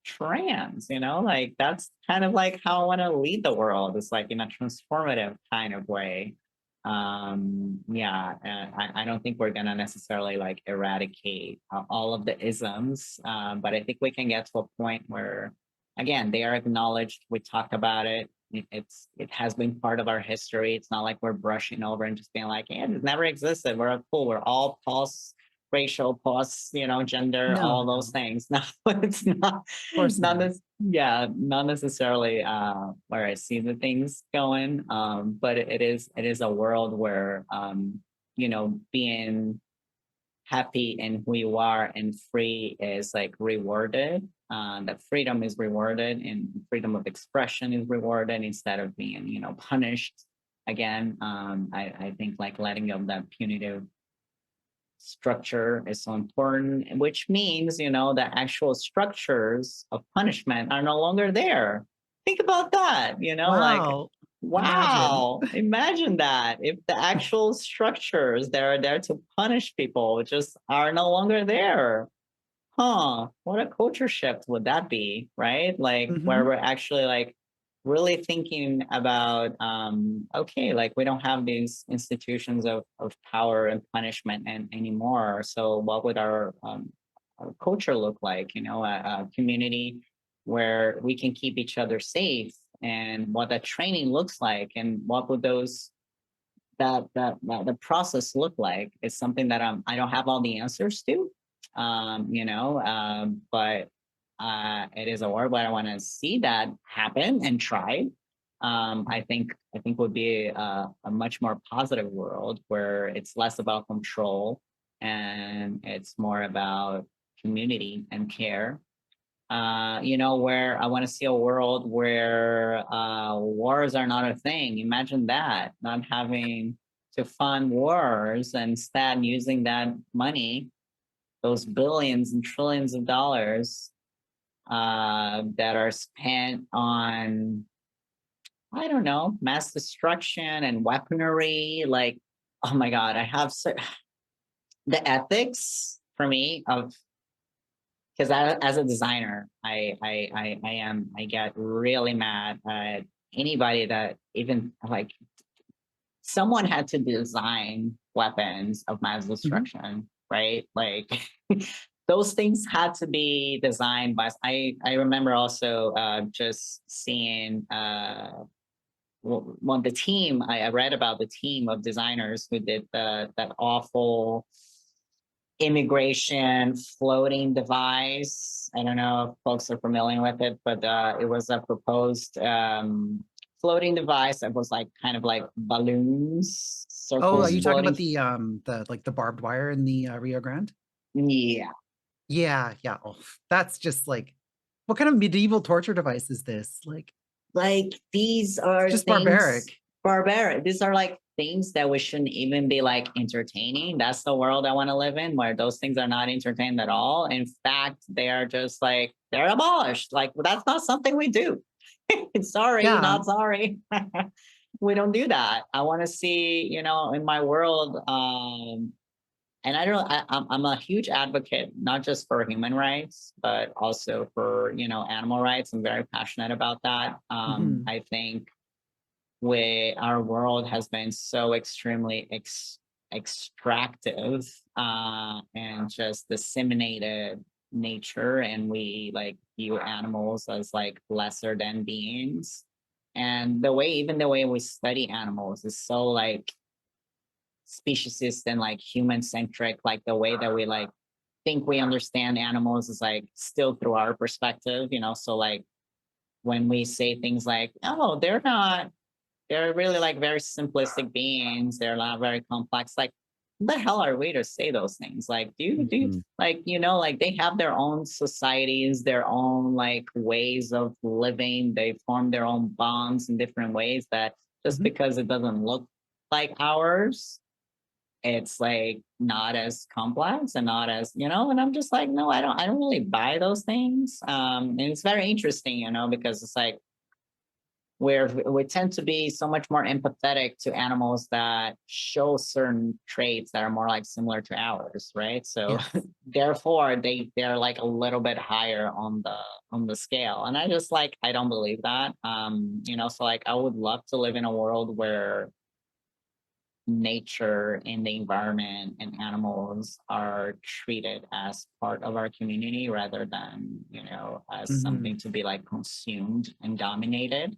trans, you know, like that's kind of like how I want to lead the world. It's like in a transformative kind of way. I don't think we're gonna necessarily like eradicate all of the isms, but I think we can get to a point where, again, they are acknowledged. We talk about it. It has been part of our history. It's not like we're brushing over and just being like, yeah, it never existed. We're cool. We're all post-racial, you know, gender, all those things. No, it's not. Of course not. Not necessarily where I see the things going. But it is a world where you know, being happy in who you are and free is like rewarded. That freedom is rewarded and freedom of expression is rewarded instead of being, you know, punished. Again, I think like letting go of that punitive structure is so important, which means, you know, the actual structures of punishment are no longer there. Think about that, you know, like, wow, imagine that if the actual structures that are there to punish people just are no longer there. What a culture shift would that be, right? Like where we're actually like really thinking about, okay, like we don't have these institutions of power and punishment anymore. So what would our culture look like? You know, a community where we can keep each other safe, and what that training looks like, and what would those the process look like? It's something that I don't have all the answers to, but it is a world where I want to see that happen and try. I think would be a much more positive world where it's less about control and it's more about community and care. Where I want to see a world where wars are not a thing. Imagine that, not having to fund wars and instead using that money, those billions and trillions of dollars that are spent on, I don't know, mass destruction and weaponry. Like, oh my God, the ethics for me of, because as a designer, I get really mad at anybody that even like someone had to design weapons of mass destruction, right? Like those things had to be designed by. I remember also just seeing the team. I read about the team of designers who did that awful immigration floating device. I don't know if folks are familiar with it, but it was a proposed floating device that was like kind of like balloons. Oh, are you talking about the barbed wire in the Rio Grande? Yeah. Yeah. Oh, that's just like, what kind of medieval torture device is this? Like these are just things, barbaric. These are like things that we shouldn't even be like entertaining. That's the world I want to live in, where those things are not entertained at all. In fact, they are just like, they're abolished. Like, that's not something we do. Sorry, not sorry. We don't do that. I want to see, in my world, and I'm a huge advocate, not just for human rights, but also for, animal rights. I'm very passionate about that. I think our world has been so extremely extractive and just disseminated nature, and we like view animals as like lesser than beings. And the way we study animals is so like speciesist and like human centric. Like the way that we like think we understand animals is like still through our perspective, so like when we say things like, oh, they're really like very simplistic beings, they're not very complex, like the hell are we to say those things? Like do you like, like they have their own societies, their own like ways of living, they form their own bonds in different ways, that just because it doesn't look like ours, it's like not as complex and not as, and I'm just like, no, I don't really buy those things. And it's very interesting, because it's like we tend to be so much more empathetic to animals that show certain traits that are more like similar to ours, right? So therefore they're like a little bit higher on the scale. And I just like, I don't believe that. So like I would love to live in a world where nature and the environment and animals are treated as part of our community rather than, as something to be like consumed and dominated.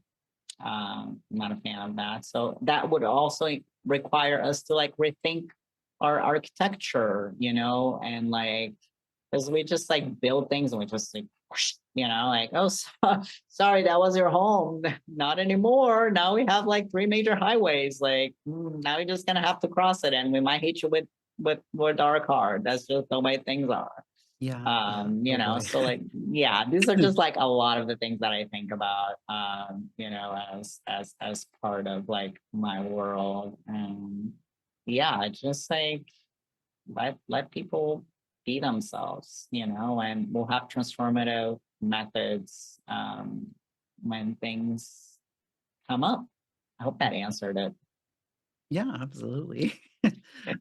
I'm not a fan of that. So that would also require us to like rethink our architecture, and like, because we just like build things and we just like, like, oh, sorry, that was your home. Not anymore. Now we have like 3 major highways. Like now we're just gonna have to cross it, and we might hit you with our car. That's just the way things are. So like, these are just like a lot of the things that I think about, as part of like my world. And just like let people be themselves, and we'll have transformative methods when things come up. I hope that answered it. Yeah, absolutely.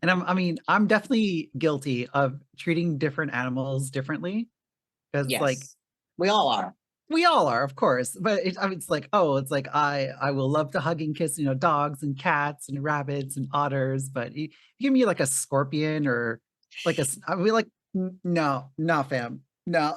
And I'm definitely guilty of treating different animals differently, because like we all are, of course. But it's like, I will love to hug and kiss, dogs and cats and rabbits and otters. But you give me like a scorpion or like I'll be like, no, fam, no.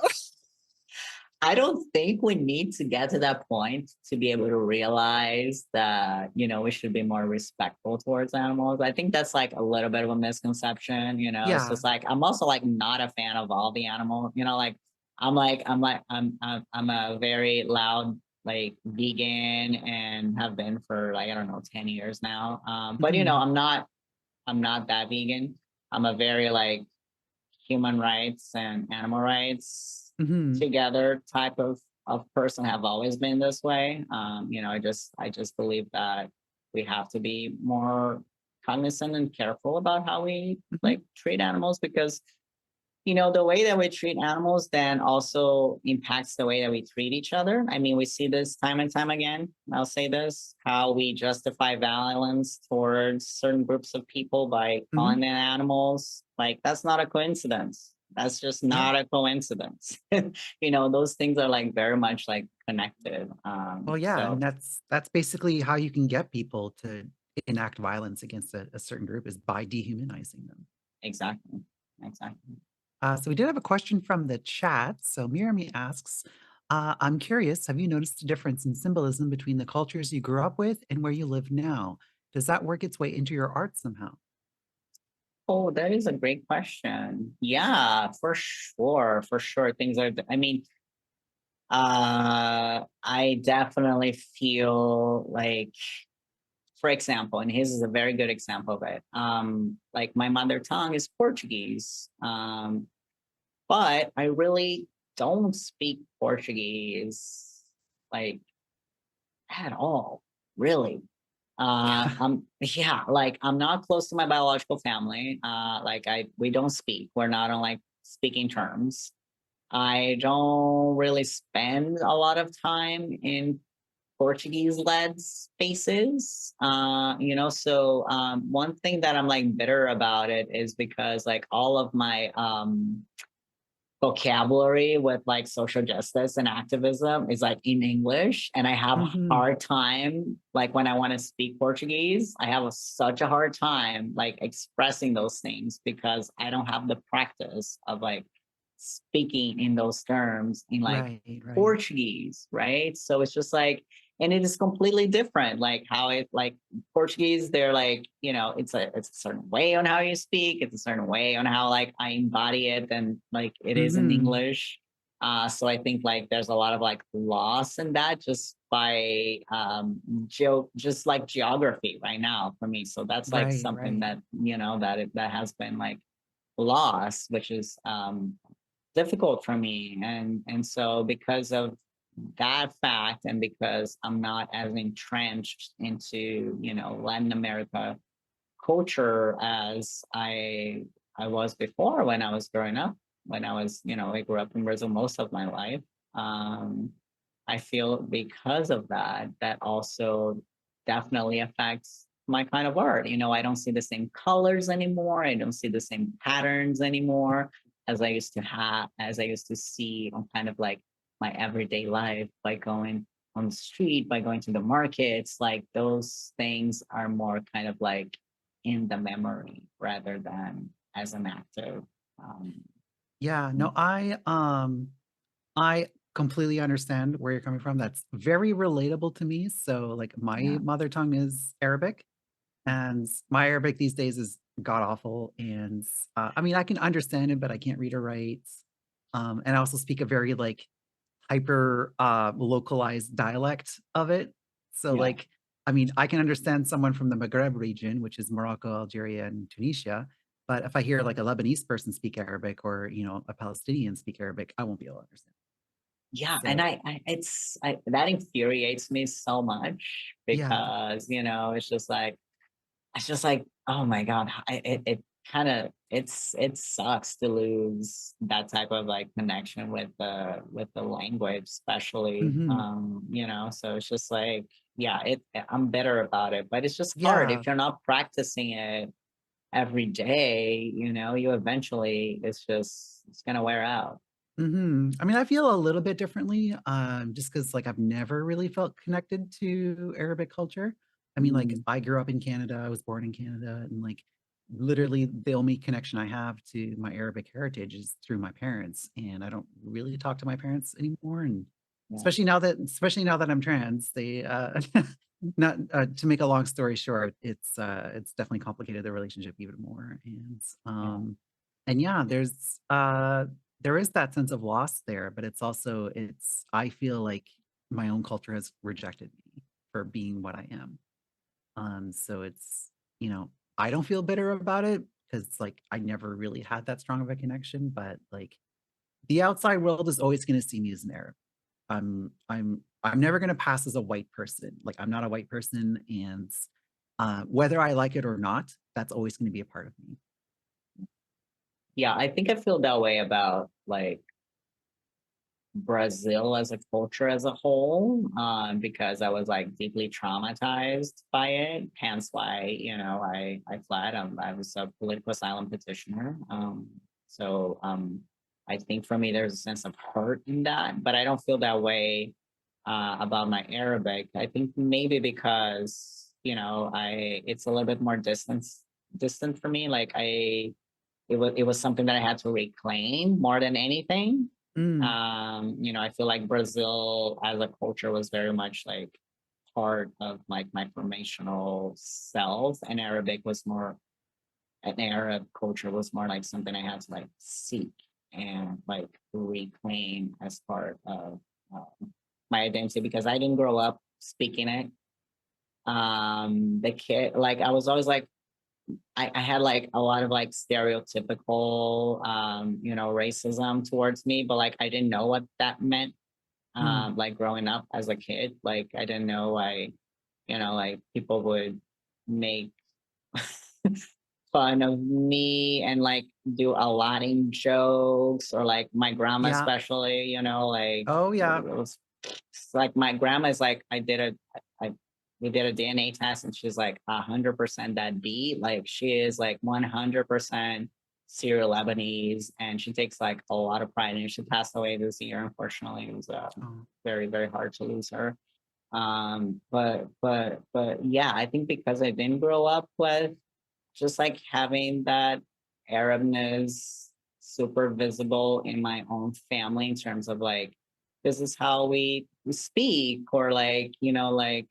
I don't think we need to get to that point to be able to realize that, we should be more respectful towards animals. I think that's like a little bit of a misconception, it's Yeah. just like, I'm also like not a fan of all the animals, like, I'm a very loud, like vegan and have been for like, I don't know, 10 years now. But I'm not that vegan. I'm a very like human rights and animal rights together type of person, have always been this way. I just believe that we have to be more cognizant and careful about how we like treat animals, because the way that we treat animals then also impacts the way that we treat each other. I mean, we see this time and time again. I'll say this, how we justify violence towards certain groups of people by calling them animals. Like, that's not a coincidence. That's just not a coincidence. Those things are like very much like connected. Well, yeah, and that's basically how you can get people to enact violence against a certain group, is by dehumanizing them. Exactly. So we did have a question from the chat. So Mirami asks, I'm curious, have you noticed a difference in symbolism between the cultures you grew up with and where you live now? Does that work its way into your art somehow? Oh, that is a great question. Yeah, for sure. For sure. I definitely feel like, for example, and his is a very good example of it. Like, my mother tongue is Portuguese. But I really don't speak Portuguese like at all, really. Like, I'm not close to my biological family. We don't speak. We're not on like speaking terms. I don't really spend a lot of time in Portuguese-led spaces. One thing that I'm like bitter about it is because like all of my vocabulary with like social justice and activism is like in English, and I have a hard time, like when I want to speak Portuguese, I have such a hard time like expressing those things because I don't have the practice of like speaking in those terms in like Portuguese, right? So it's just like, and it is completely different, like how it like Portuguese, they're like, it's a certain way on how you speak, it's a certain way on how like I embody it, and like it is in English. So I think like there's a lot of like loss in that just by just like geography right now for me. So that's like something that that has been like lost, which is difficult for me. And so because of that fact, and because I'm not as entrenched into Latin America culture as I was before when I was growing up, when I was I grew up in Brazil most of my life. I feel because of that, that also definitely affects my kind of art. I don't see the same colors anymore. I don't see the same patterns anymore as I used to have, as I used to see on kind of like my everyday life by going on the street, by going to the markets. Like, those things are more kind of like in the memory rather than as an active. I completely understand where you're coming from. That's very relatable to me. So like my mother tongue is Arabic, and my Arabic these days is god awful. And I mean, I can understand it, but I can't read or write. And I also speak a very like hyper localized dialect of it. So like, I mean, I can understand someone from the Maghreb region, which is Morocco, Algeria, and Tunisia. But if I hear like a Lebanese person speak Arabic, or a Palestinian speak Arabic, I won't be able to understand. Yeah, so. And that infuriates me so much because it's just like, oh my God, it sucks to lose that type of like connection with the language, especially. So it's just like, I'm bitter about it, but it's just hard if you're not practicing it every day. You eventually, it's gonna wear out. I mean, I feel a little bit differently, just because like I've never really felt connected to Arabic culture. I mean, like I grew up in Canada, I was born in Canada, and like literally the only connection I have to my Arabic heritage is through my parents, and I don't really talk to my parents anymore. And Yeah. especially now that I'm trans, they not to make a long story short, it's definitely complicated the relationship even more. And yeah, there is that sense of loss there, but it's also I feel like my own culture has rejected me for being what I am. So it's, you know, I don't feel bitter about it because like I never really had that strong of a connection, but like the outside world is always going to see me as an Arab. I'm never going to pass as a white person. Like I'm not a white person, and whether I like it or not, that's always going to be a part of me. Yeah, I think I feel that way about like Brazil as a culture as a whole, because I was like deeply traumatized by it. Hence why, you know, I fled. I was a political asylum petitioner. I think for me there's a sense of hurt in that, but I don't feel that way about my Arabic. I think maybe because, you know, it's a little bit more distant for me. Like it was something that I had to reclaim more than anything. You know, I feel like Brazil as a culture was very much like part of like my formational self, and an Arab culture was more like something I had to like seek and like reclaim as part of my identity, because I didn't grow up speaking it. The kid, like I was always like, I had like a lot of like stereotypical, you know, racism towards me, but like I didn't know what that meant. Like growing up as a kid, like I didn't know you know, like people would make fun of me and like do a Aladdin jokes, or like my grandma especially, you know, like oh yeah, it was like my grandma's like we did a DNA test and she's like 100% that B. Like she is like 100% Syro Lebanese, and she takes like a lot of pride in it. She passed away this year, unfortunately. It was very, very hard to lose her. But yeah, I think because I didn't grow up with just like having that Arabness super visible in my own family in terms of like, this is how we speak, or like, you know, like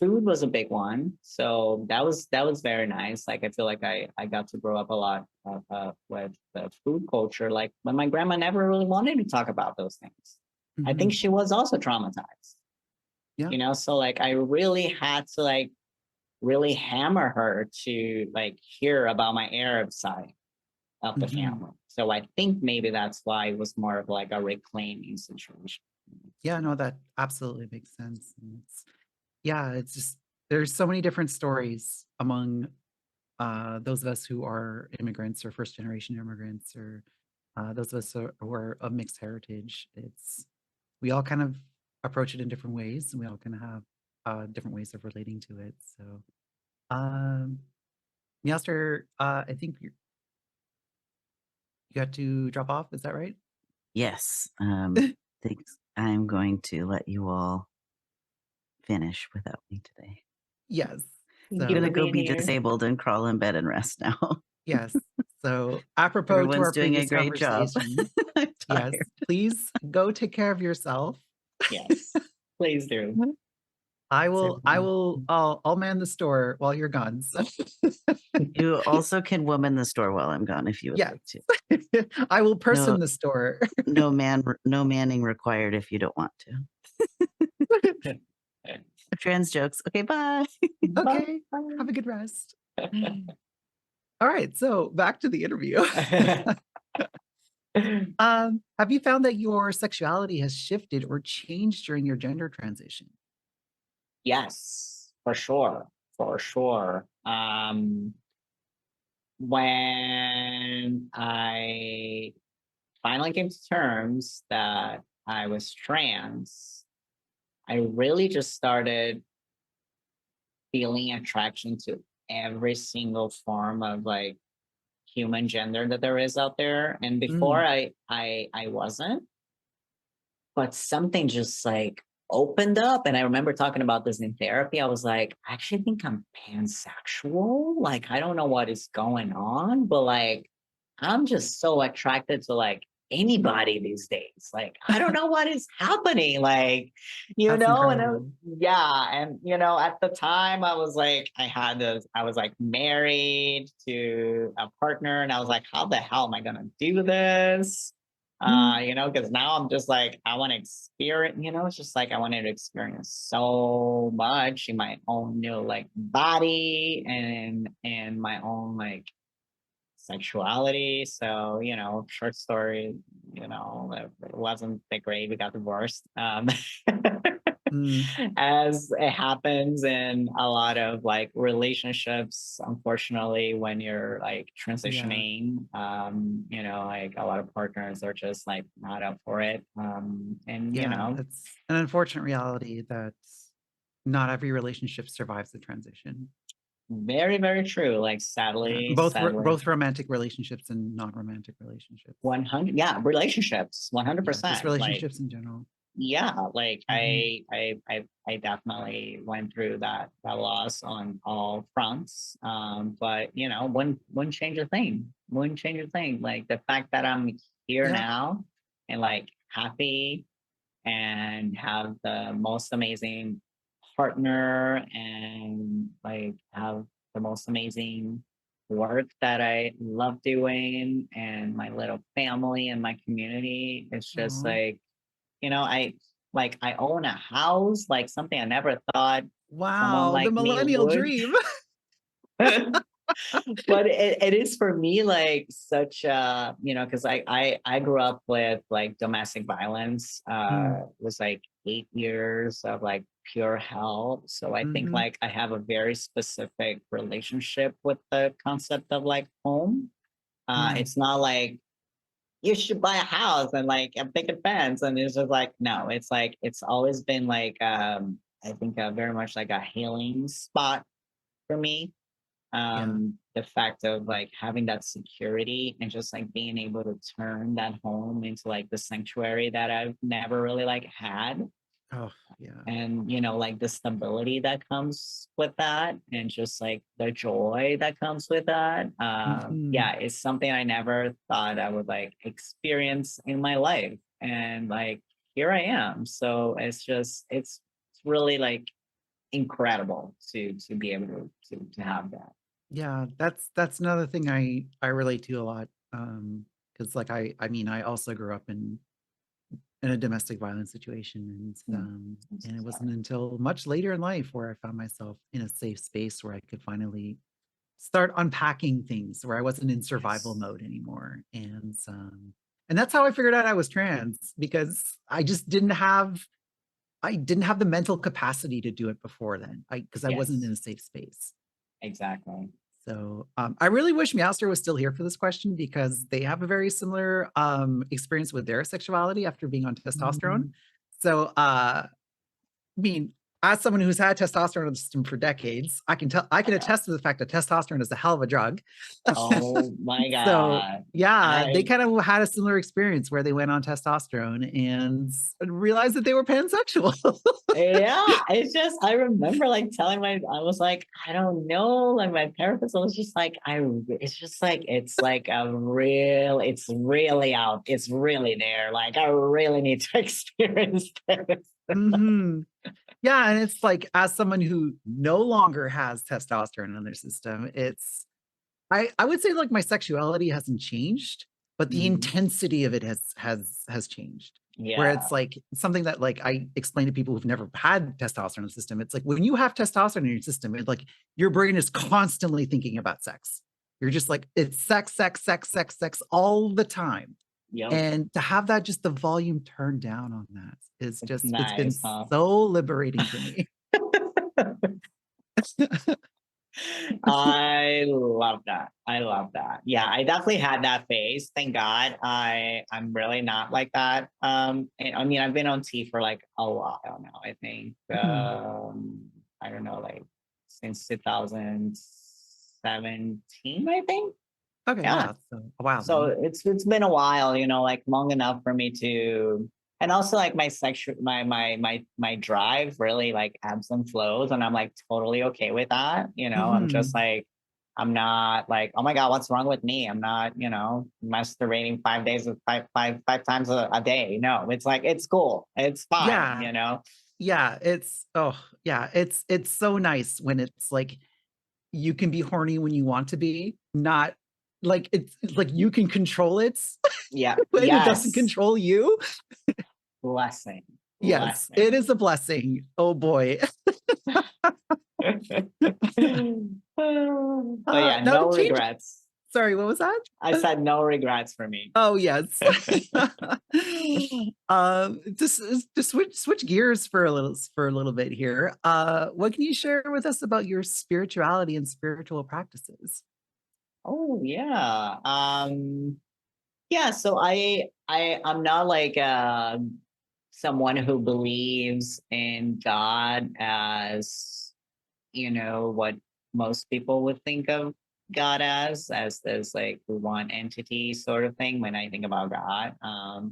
food was a big one. So that was very nice. Like I feel like I got to grow up a lot with the food culture, like when my grandma never really wanted to talk about those things. I think she was also traumatized. Yeah. You know, so like I really had to like really hammer her to like hear about my Arab side of the family. So I think maybe that's why it was more of like a reclaiming situation. Yeah, no, that absolutely makes sense. And it's just there's so many different stories among those of us who are immigrants or first generation immigrants, or those of us who are of mixed heritage. We all kind of approach it in different ways, and we all kind of have different ways of relating to it. So, Meowster, I think you had to drop off. Is that right? Yes. Thanks. I'm going to let you all finish without me today. Yes. I'm gonna go be disabled and crawl in bed and rest now. Yes. So apropos Everyone's to our doing previous a great job. Yes, please go take care of yourself. Yes, please do. I'll man the store while you're gone. So. You also can woman the store while I'm gone if you would like to. I will person the store. No manning required if you don't want to. Trans jokes. Okay, bye. Okay, bye. Have a good rest. All right, so back to the interview. Have you found that your sexuality has shifted or changed during your gender transition? Yes, for sure. For sure. When I finally came to terms that I was trans, I really just started feeling attraction to every single form of like human gender that there is out there. And before I wasn't, but something just like opened up. And I remember talking about this in therapy. I was like, I actually think I'm pansexual. Like, I don't know what is going on, but like, I'm just so attracted to like anybody these days. Like, I don't know what is happening. Like, That's incredible. And at the time I was like, I was like married to a partner, and I was like, how the hell am I gonna do this? Because now I'm just like, I want to experience, it's just like I wanted to experience so much in my own new like body and my own like sexuality. So, short story, it wasn't that great. We got divorced. As it happens in a lot of like relationships, unfortunately, when you're like transitioning, like a lot of partners are just like not up for it. It's an unfortunate reality that not every relationship survives the transition. Very, very true. Like sadly, both romantic relationships and non-romantic relationships. 100, relationships, 100%. Just relationships in general. Yeah, like I definitely went through that loss on all fronts. But wouldn't change a thing. Wouldn't change a thing. Like the fact that I'm here now and like happy and have the most amazing partner and like have the most amazing work that I love doing and my little family and my community. It's just like, I own a house, like something I never thought. Wow, the millennial dream. But it is for me like such a, because I grew up with like domestic violence. It was like 8 years of like pure hell. So I think like I have a very specific relationship with the concept of like home. It's not like you should buy a house and like a picket fence, and it's just like no, it's like it's always been like I think very much like a healing spot for me. The fact of like having that security and just like being able to turn that home into like the sanctuary that I've never really like had. And like the stability that comes with that and just like the joy that comes with that. It's something I never thought I would like experience in my life, and like here I am. So it's really like incredible to be able to have that. Yeah, that's another thing I relate to a lot. Because like I mean I also grew up in a domestic violence situation, and it wasn't until much later in life where I found myself in a safe space where I could finally start unpacking things, where I wasn't in survival mode anymore. And that's how I figured out I was trans, because I just didn't have the mental capacity to do it before then, because I wasn't in a safe space. Exactly. So I really wish Meowster was still here for this question, because they have a very similar experience with their sexuality after being on testosterone. So I mean, as someone who's had testosterone in the system for decades, I can attest to the fact that testosterone is a hell of a drug. Oh my God. So they kind of had a similar experience where they went on testosterone and realized that they were pansexual. It's just, I remember like telling I was like, I don't know, like my therapist was just like, it's really out, it's really there. Like I really need to experience this. Yeah, and it's like, as someone who no longer has testosterone in their system, it's I would say like my sexuality hasn't changed, but the intensity of it has changed. Where it's like something that like I explain to people who've never had testosterone in the system. It's like when you have testosterone in your system, it's like your brain is constantly thinking about sex. You're just like, it's sex, sex, sex, sex, sex all the time. And to have that, just the volume turned down on that is just, it's been so liberating for me. I love that. Yeah, I definitely had that phase. Thank God. I'm really not like that. And, I mean, I've been on T for like a while now. I think I don't know, like since 2017, I think. Okay, yeah. So, wow. So it's been a while, like long enough for me to and also like my sexual, my drive really like ebbs and flows, and I'm like totally okay with that. You know, I'm just like, I'm not like, oh my God, what's wrong with me? I'm not, you know, masturbating 5 days of five times a day. No, it's like, it's cool. It's fine, you know? Yeah. It's so nice when it's like, you can be horny when you want to be, not like it's like you can control it Yeah. when it doesn't Yes. control you. Blessing. Yes, it is a blessing. Oh boy. But yeah, Now to no change. regrets. Sorry, what was that? I said no regrets for me. Oh yes. Just switch gears for a little bit here. What can you share with us about your spirituality and spiritual practices? Oh yeah. Yeah, so I'm not like someone who believes in God as, you know, what most people would think of God as this like one entity sort of thing when I think about God.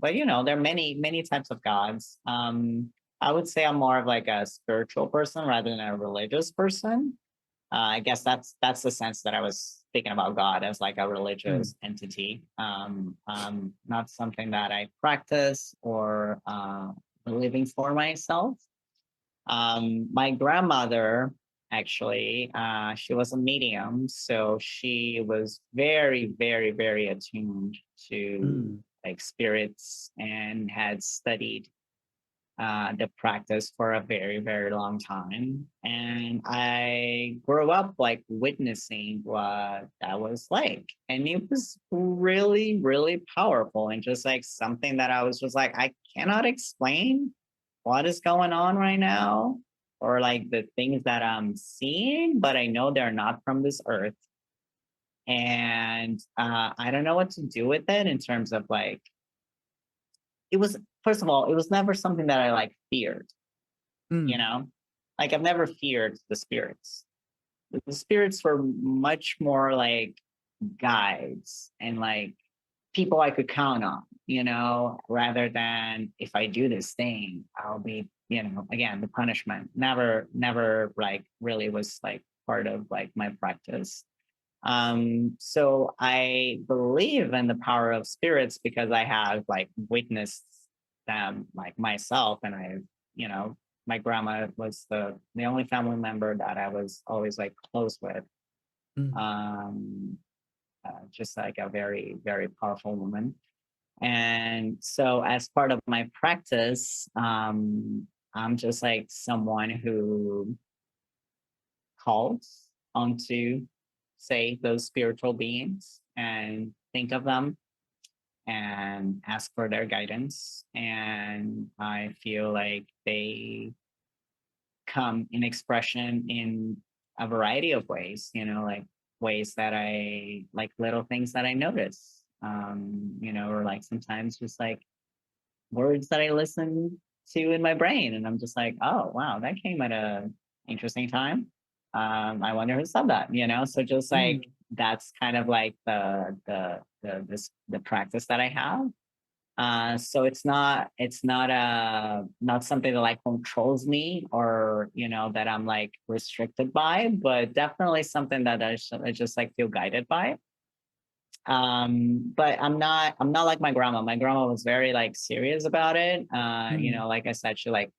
But you know, there are many types of gods. I would say I'm more of like a spiritual person rather than a religious person. I guess that's the sense that I was thinking about God as like a religious entity, not something that I practice or living for myself. My grandmother actually, she was a medium, so she was very attuned to like spirits and had studied the practice for a very long time, and I grew up like witnessing what that was like, and it was really powerful and just like something that I was just like, I cannot explain what is going on right now or like the things that I'm seeing, but I know they're not from this earth, and I don't know what to do with it in terms of like, it was, first of all, it was never something that I like feared, you know? Like I've never feared the spirits. The spirits were much more like guides and like people I could count on, you know, rather than if I do this thing, I'll be, you know, again, the punishment. Never like really was like part of like my practice. So I believe in the power of spirits because I have like witnessed them like myself, and I, you know, my grandma was the only family member that I was always like close with. Um, just like a very powerful woman. And so as part of my practice, I'm just like someone who calls onto, say, those spiritual beings and think of them and ask for their guidance. And I feel like they come in expression in a variety of ways, you know, like ways that I like, little things that I notice, you know, or like sometimes just like words that I listen to in my brain. And I'm just like, oh, wow, that came at a interesting time. I wonder who said that, you know? So just like, that's kind of like the practice that I have. So it's not something that like controls me or, you know, that I'm like restricted by, but definitely something that I just like feel guided by. But I'm not like my grandma. My grandma was very like serious about it. You know, like I said, she like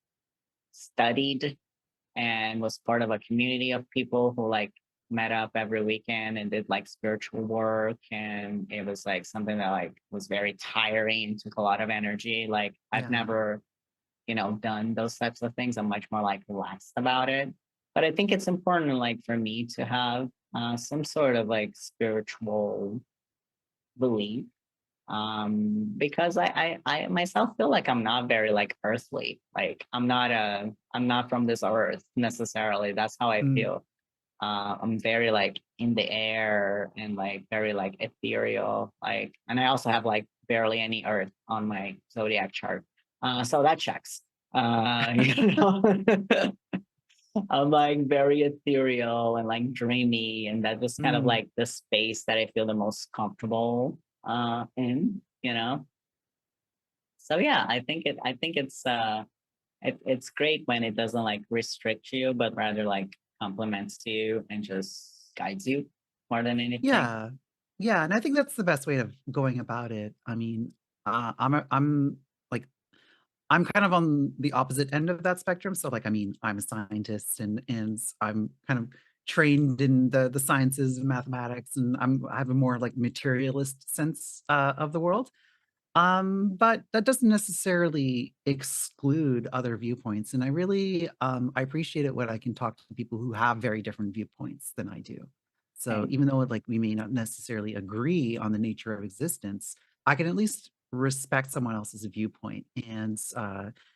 studied and was part of a community of people who like met up every weekend and did like spiritual work, and it was like something that like was very tiring and took a lot of energy. Like I've never, you know, done those types of things. I'm much more like relaxed about it, but I think it's important like for me to have some sort of like spiritual belief, because I myself feel like I'm not very like earthly, like I'm not from this earth necessarily. That's how I feel. I'm very like in the air and like very like ethereal, like, and I also have like barely any earth on my zodiac chart, so that checks. You know, I'm like very ethereal and like dreamy, and that just kind of like the space that I feel the most comfortable in, you know. So yeah, I think it's great when it doesn't like restrict you, but rather like complements you and just guides you more than anything. Yeah. Yeah, and I think that's the best way of going about it. I mean, like I'm kind of on the opposite end of that spectrum. So like, I mean, I'm a scientist and I'm kind of trained in the sciences and mathematics, and I have a more like materialist sense of the world. But that doesn't necessarily exclude other viewpoints. And I appreciate it when I can talk to people who have very different viewpoints than I do. So Right. even though like we may not necessarily agree on the nature of existence, I can at least respect someone else's viewpoint. And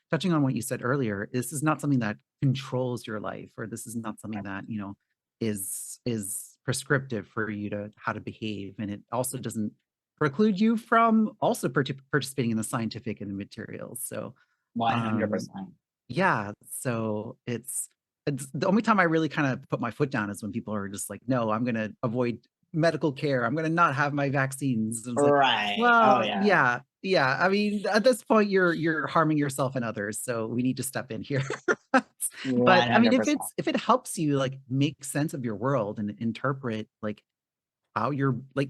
touching on what you said earlier, this is not something that controls your life, or this is not something that, is prescriptive for you to how to behave. And it also doesn't preclude you from also participating in the scientific and the materials. So, um, 100%. yeah, so it's the only time I really kind of put my foot down is when people are just like, no, I'm going to avoid medical care. I'm going to not have my vaccines. And it's like, Right. Oh well, yeah. yeah, yeah. I mean, at this point, you're harming yourself and others, so we need to step in here. But I mean, 100%. if it helps you like make sense of your world and interpret like how you're like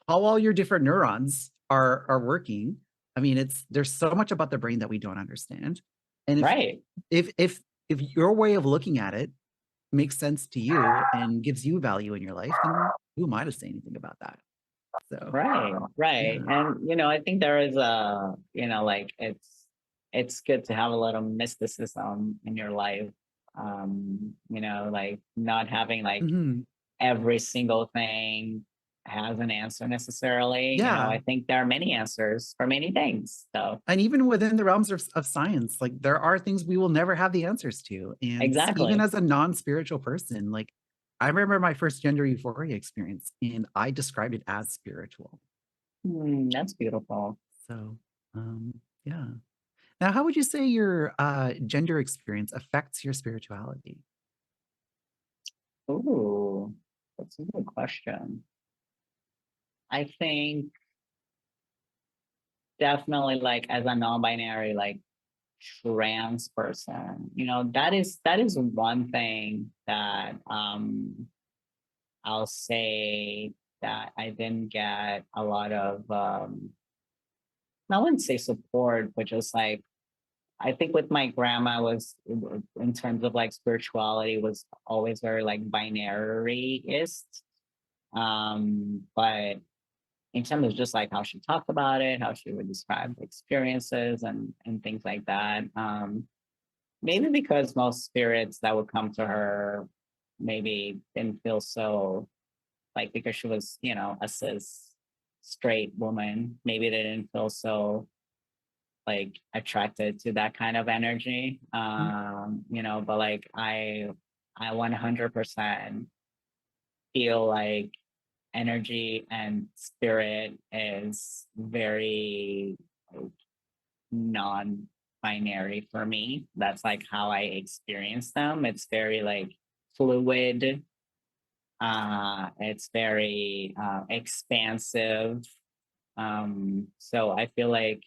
how all your different neurons are working. I mean, there's so much about the brain that we don't understand. And Right. if your way of looking at it makes sense to you and gives you value in your life, then who am I to say anything about that? So Right. Right. yeah. And I think there is a, like it's good to have a little mysticism in your life. Like not having like Mhm. every single thing has an answer necessarily. Yeah. I think there are many answers for many things. So And even within the realms of science, like there are things we will never have the answers to. And even exactly. as a non-spiritual person, like I remember my first gender euphoria experience and I described it as spiritual. That's beautiful. So, yeah. Now, how would you say your gender experience affects your spirituality? Ooh, that's a good question. I think definitely like as a non-binary, like trans person, that is one thing that I'll say that I didn't get a lot of I wouldn't say support, but just like I think with my grandma was in terms of like spirituality was always very like binary-ist. But in terms of just like how she talked about it, how she would describe experiences and things like that. Maybe because most spirits that would come to her maybe didn't feel so like because she was, a cis straight woman, maybe they didn't feel so like attracted to that kind of energy. But like I 100% feel like energy and spirit is very like, non-binary for me. That's like how I experience them. It's very like fluid. It's very expansive. So I feel like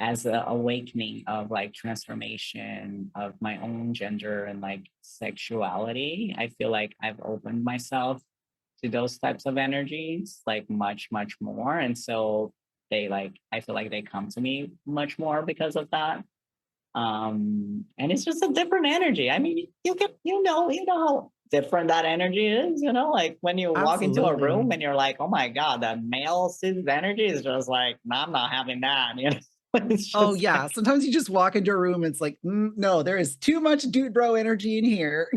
as a awakening of like transformation of my own gender and like sexuality, I feel like I've opened myself to those types of energies like much, much more. And so I feel like they come to me much more because of that. And it's just a different energy. I mean, you know how different that energy is, like when you walk into a room Absolutely. and you're like, oh my God, that male cis energy is just like, no, I'm not having that. It's Oh just yeah. like Sometimes you just walk into a room and it's like, no, there is too much dude bro energy in here.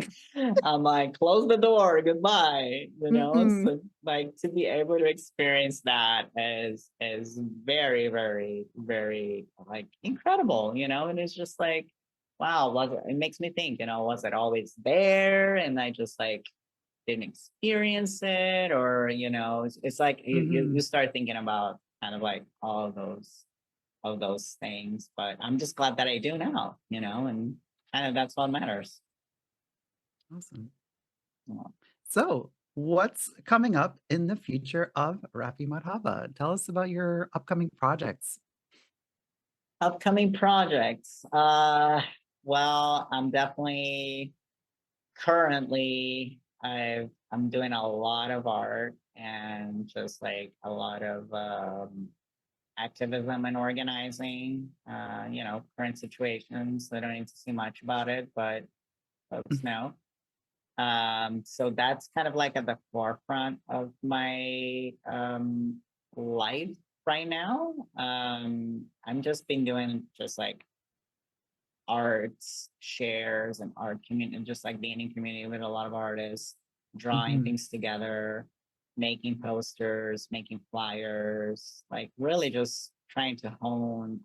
I'm like, close the door, goodbye. Mm-mm. So like to be able to experience that is very, very, very like incredible, and it's just like, wow, it makes me think, was it always there? And I just like didn't experience it, or it's like you Mhm. start thinking about kind of like all of those things. But I'm just glad that I do now, and kind of that's what matters. Awesome. Yeah. So, what's coming up in the future of Raffi Marhaba? Tell us about your upcoming projects. Upcoming projects. Well, I'm definitely currently I'm doing a lot of art and just like a lot of activism and organizing. Current situations. I don't need to see much about it, but folks know. So that's kind of like at the forefront of my life right now. I'm just been doing just like arts shares and art community, and just like being in community with a lot of artists, drawing things together, making posters, making flyers, like really just trying to hone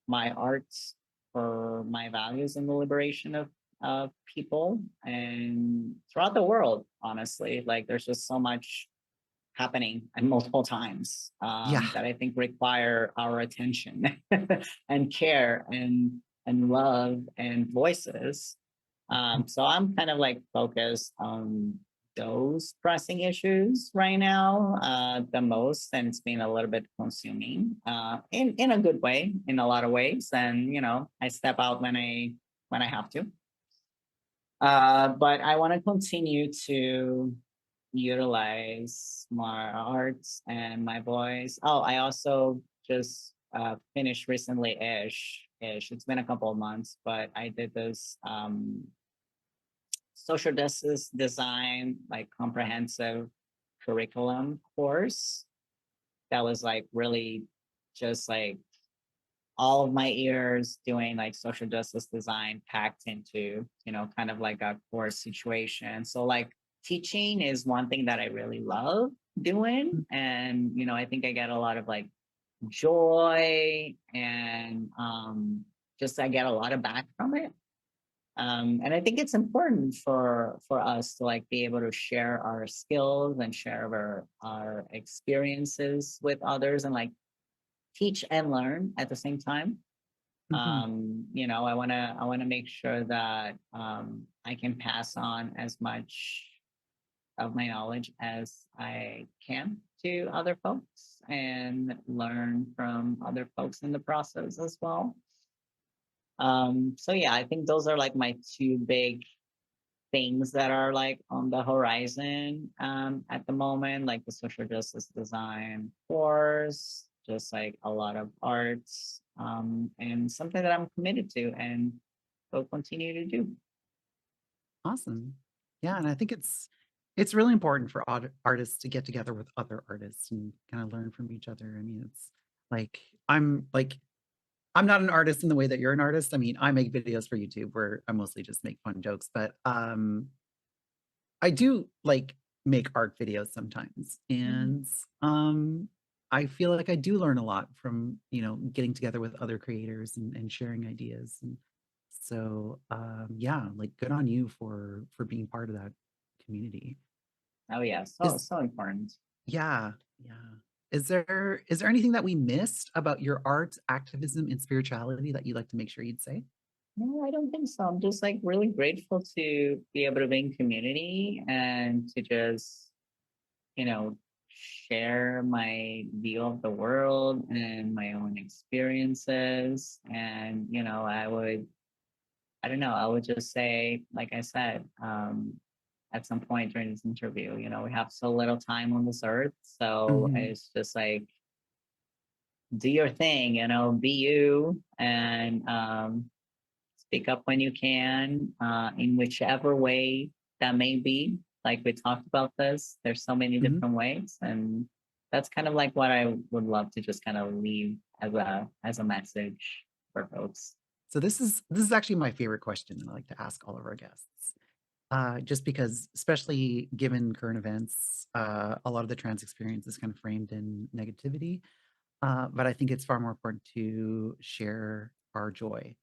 my arts for my values and the liberation of people and throughout the world, honestly. Like there's just so much happening and multiple times that I think require our attention and care and love and voices. So I'm kind of like focused on those pressing issues right now the most, and it's been a little bit consuming in a good way in a lot of ways. And I step out when I have to. But I want to continue to utilize my arts and my voice. Oh, I also just finished recently ish. It's been a couple of months, but I did this social justice design, like comprehensive curriculum course that was like really just like all of my ears doing like social justice design packed into, kind of like a course situation. So like teaching is one thing that I really love doing. And, I think I get a lot of like joy and just I get a lot of back from it. And I think it's important for us to like be able to share our skills and share our experiences with others and like teach and learn at the same time. I want to make sure that I can pass on as much of my knowledge as I can to other folks and learn from other folks in the process as well. So yeah, I think those are like my two big things that are like on the horizon at the moment, like the social justice design course, just like a lot of arts, and something that I'm committed to and will continue to do. Awesome. Yeah, and I think it's really important for artists to get together with other artists and kind of learn from each other. I mean, it's I'm not an artist in the way that you're an artist. I mean, I make videos for YouTube where I mostly just make fun jokes, but I do like make art videos sometimes. And I feel like I do learn a lot from, getting together with other creators and sharing ideas. And so yeah, like good on you for being part of that community. Oh yeah, so important. Yeah, yeah. Is there anything that we missed about your art, activism, and spirituality that you'd like to make sure you'd say? No, I don't think so. I'm just like really grateful to be able to be in community and to just, share my view of the world and my own experiences. And, I don't know, I would just say, like I said, at some point during this interview, we have so little time on this earth. So it's just like, do your thing, be you and speak up when you can, in whichever way that may be. Like we talked about this, there's so many different ways. And that's kind of like what I would love to just kind of leave as a message for folks. So this is actually my favorite question that I like to ask all of our guests. Just because, especially given current events, a lot of the trans experience is kind of framed in negativity. But I think it's far more important to share our joy.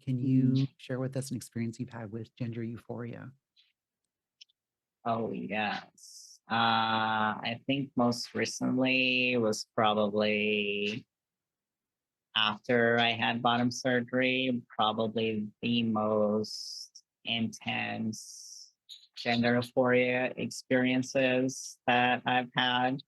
Can you share with us an experience you've had with gender euphoria? Oh, yes. I think most recently was probably after I had bottom surgery, probably the most intense gender euphoria experiences that I've had.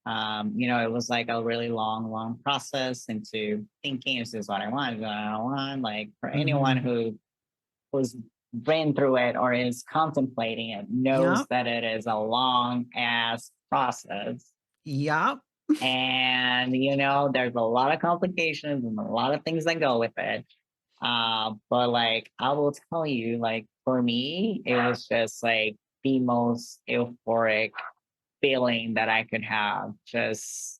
It was like a really long process into thinking, is this what I want? Is this what I don't want? Like for anyone who's been through it or is contemplating it knows that it is a long ass process. Yep. And there's a lot of complications and a lot of things that go with it. But like I will tell you, like for me, it was just like the most euphoric feeling that I could have. Just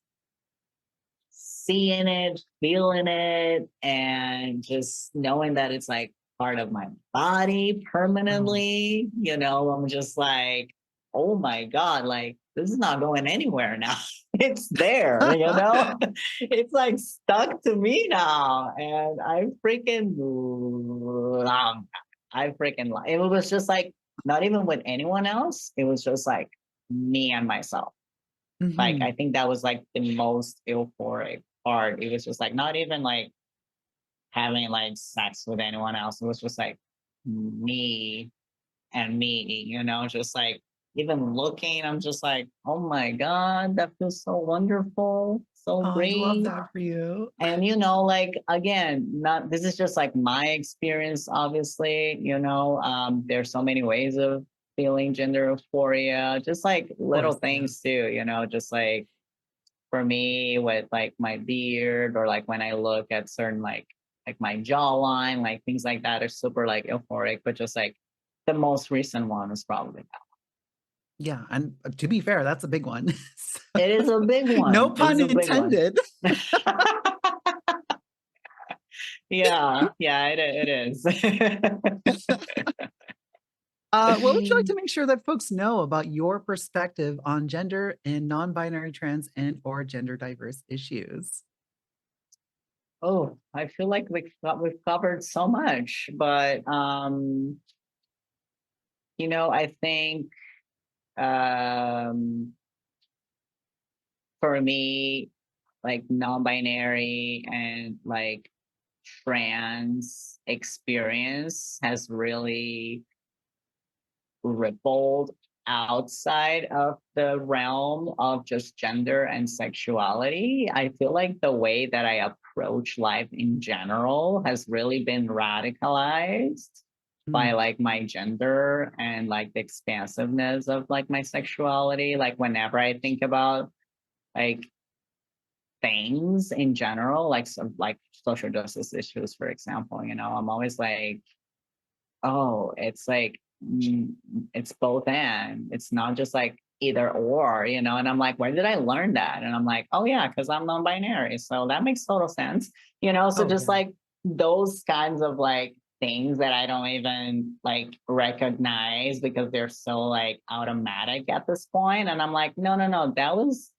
seeing it, feeling it, and just knowing that it's like part of my body permanently. I'm just like, oh my God, like this is not going anywhere now. It's there, it's like stuck to me now. And it was just like not even with anyone else. It was just like me and myself. Like I think that was like the most euphoric part. It was just like not even like having like sex with anyone else. It was just like me and me, just like even looking, I'm just like, oh my God, that feels so wonderful, so great. I love that for you. And like again, this is just like my experience, obviously. There's so many ways of feeling gender euphoria, just like little things too, just like for me with like my beard or like when I look at certain like my jawline, like things like that are super like euphoric, but just like the most recent one is probably that. Yeah, and to be fair, that's a big one. It is a big one. No pun intended. Yeah, it is. What would you like to make sure that folks know about your perspective on gender and non-binary, trans, and or gender diverse issues? Oh, I feel like we've covered so much, but I think for me, like non-binary and like trans experience has really rippled outside of the realm of just gender and sexuality. I feel like the way that I approach life in general has really been radicalized by like my gender and like the expansiveness of like my sexuality. Like whenever I think about like things in general, like some like social justice issues, for example, I'm always like, oh, it's like it's both and it's not just like either or, and I'm like, where did I learn that? And I'm like, oh yeah, because I'm non-binary, so that makes total sense, so just like those kinds of like things that I don't even like recognize because they're so like automatic at this point. And I'm like, no,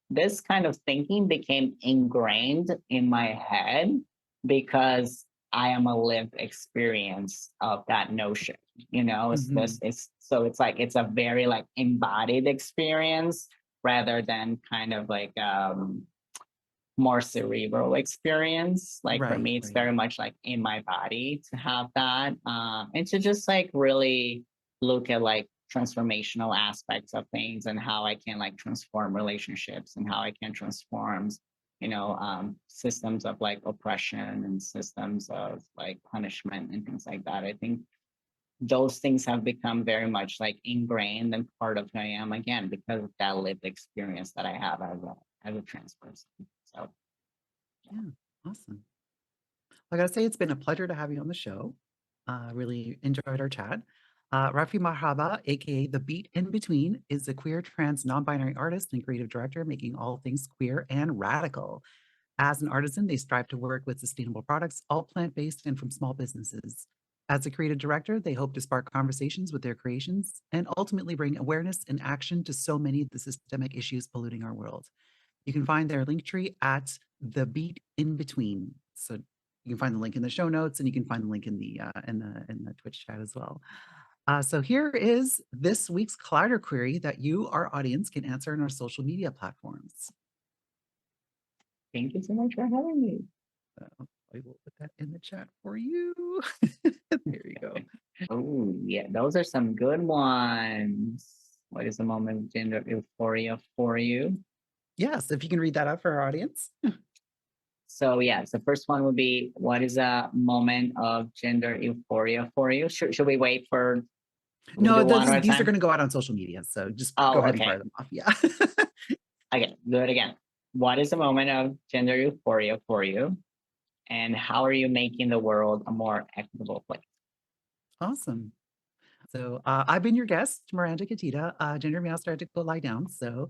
this kind of thinking became ingrained in my head because I am a lived experience of that notion. It's like it's a very like embodied experience rather than kind of like more cerebral experience. Like for me, it's very much like in my body to have that, and to just like really look at like transformational aspects of things and how I can like transform relationships and how I can transform systems of like oppression and systems of like punishment and things like that. I think those things have become very much like ingrained and part of who I am, again, because of that lived experience that I have as a trans person. So yeah, awesome. I gotta say, it's been a pleasure to have you on the show. Really enjoyed our chat. Raffi Marhaba, aka The Beat in Between, is a queer, trans, non-binary artist and creative director making all things queer and radical. As an artisan, they strive to work with sustainable products, all plant-based and from small businesses. As a creative director, they hope to spark conversations with their creations and ultimately bring awareness and action to so many of the systemic issues polluting our world. You can find their link tree at The Beat in Between. So you can find the link in the show notes, and you can find the link in the Twitch chat as well. So here is this week's Collider query that you, our audience, can answer in our social media platforms. Thank you so much for having me. I will put that in the chat for you. There you go. Oh, yeah, those are some good ones. What is the moment of gender euphoria for you? Yes, if you can read that out for our audience. So yes, the first one would be, what is a moment of gender euphoria for you? Should we wait for No, one at a these are time? going to go out on social media. So just Oh, go ahead and okay. fire them off. Yeah. Okay, do it again. What is a moment of gender euphoria for you? And how are you making the world a more equitable place? Awesome. So I've been your guest, Miranda Katita. GenderMeowster had to go lie down. So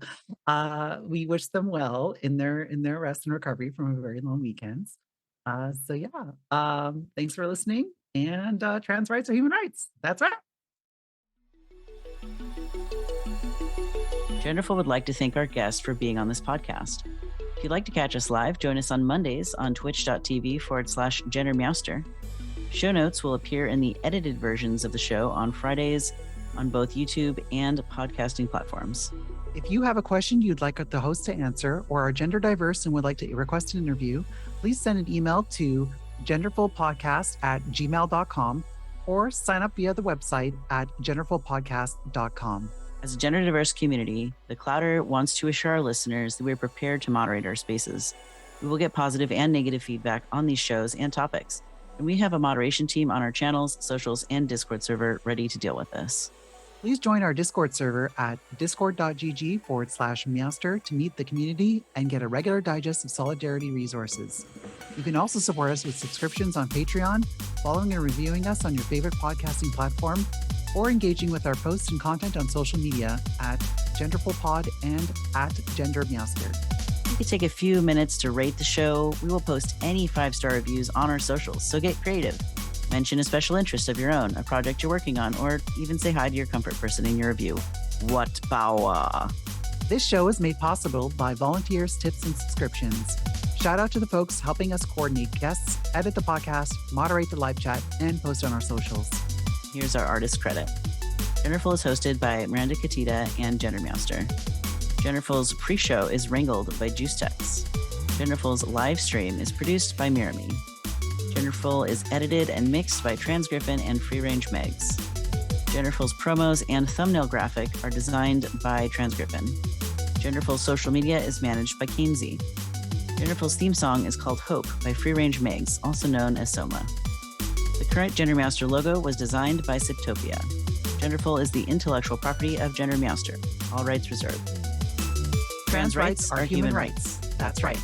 we wish them well in their rest and recovery from a very long weekend. So yeah, thanks for listening. And trans rights are human rights. That's right. Genderful would like to thank our guest for being on this podcast. If you'd like to catch us live, join us on Mondays on twitch.tv/GenderMeowster. Show notes will appear in the edited versions of the show on Fridays on both YouTube and podcasting platforms. If you have a question you'd like the host to answer or are gender diverse and would like to request an interview, please send an email to genderfulpodcast@gmail.com or sign up via the website at genderfulpodcast.com. As a gender diverse community, the Clouder wants to assure our listeners that we're prepared to moderate our spaces. We will get positive and negative feedback on these shows and topics, and we have a moderation team on our channels, socials, and Discord server ready to deal with this. Please join our Discord server at discord.gg/meowster to meet the community and get a regular digest of solidarity resources. You can also support us with subscriptions on Patreon, following and reviewing us on your favorite podcasting platform, or engaging with our posts and content on social media at GenderfulPod and at GenderMeowster. You can take a few minutes to rate the show. We will post any 5-star reviews on our socials, so get creative. Mention a special interest of your own, a project you're working on, or even say hi to your comfort person in your review. What power! This show is made possible by volunteers, tips, and subscriptions. Shout out to the folks helping us coordinate guests, edit the podcast, moderate the live chat, and post on our socials. Here's our artist credit. Genderful is hosted by Miranda Katita and GenderMeowster. Genderful's pre-show is wrangled by JuiceTex. Genderful's live stream is produced by Mirami. Genderful is edited and mixed by Transgriffin and FreeRangeMegs. Genderful's promos and thumbnail graphic are designed by Transgriffin. Genderful's social media is managed by Kamesy. Genderful's theme song is called Hope by FreeRangeMegs, also known as Soma. The current GenderMeowster logo was designed by Siptopia. Genderful is the intellectual property of GenderMeowster. All rights reserved. Trans rights are human rights. That's right.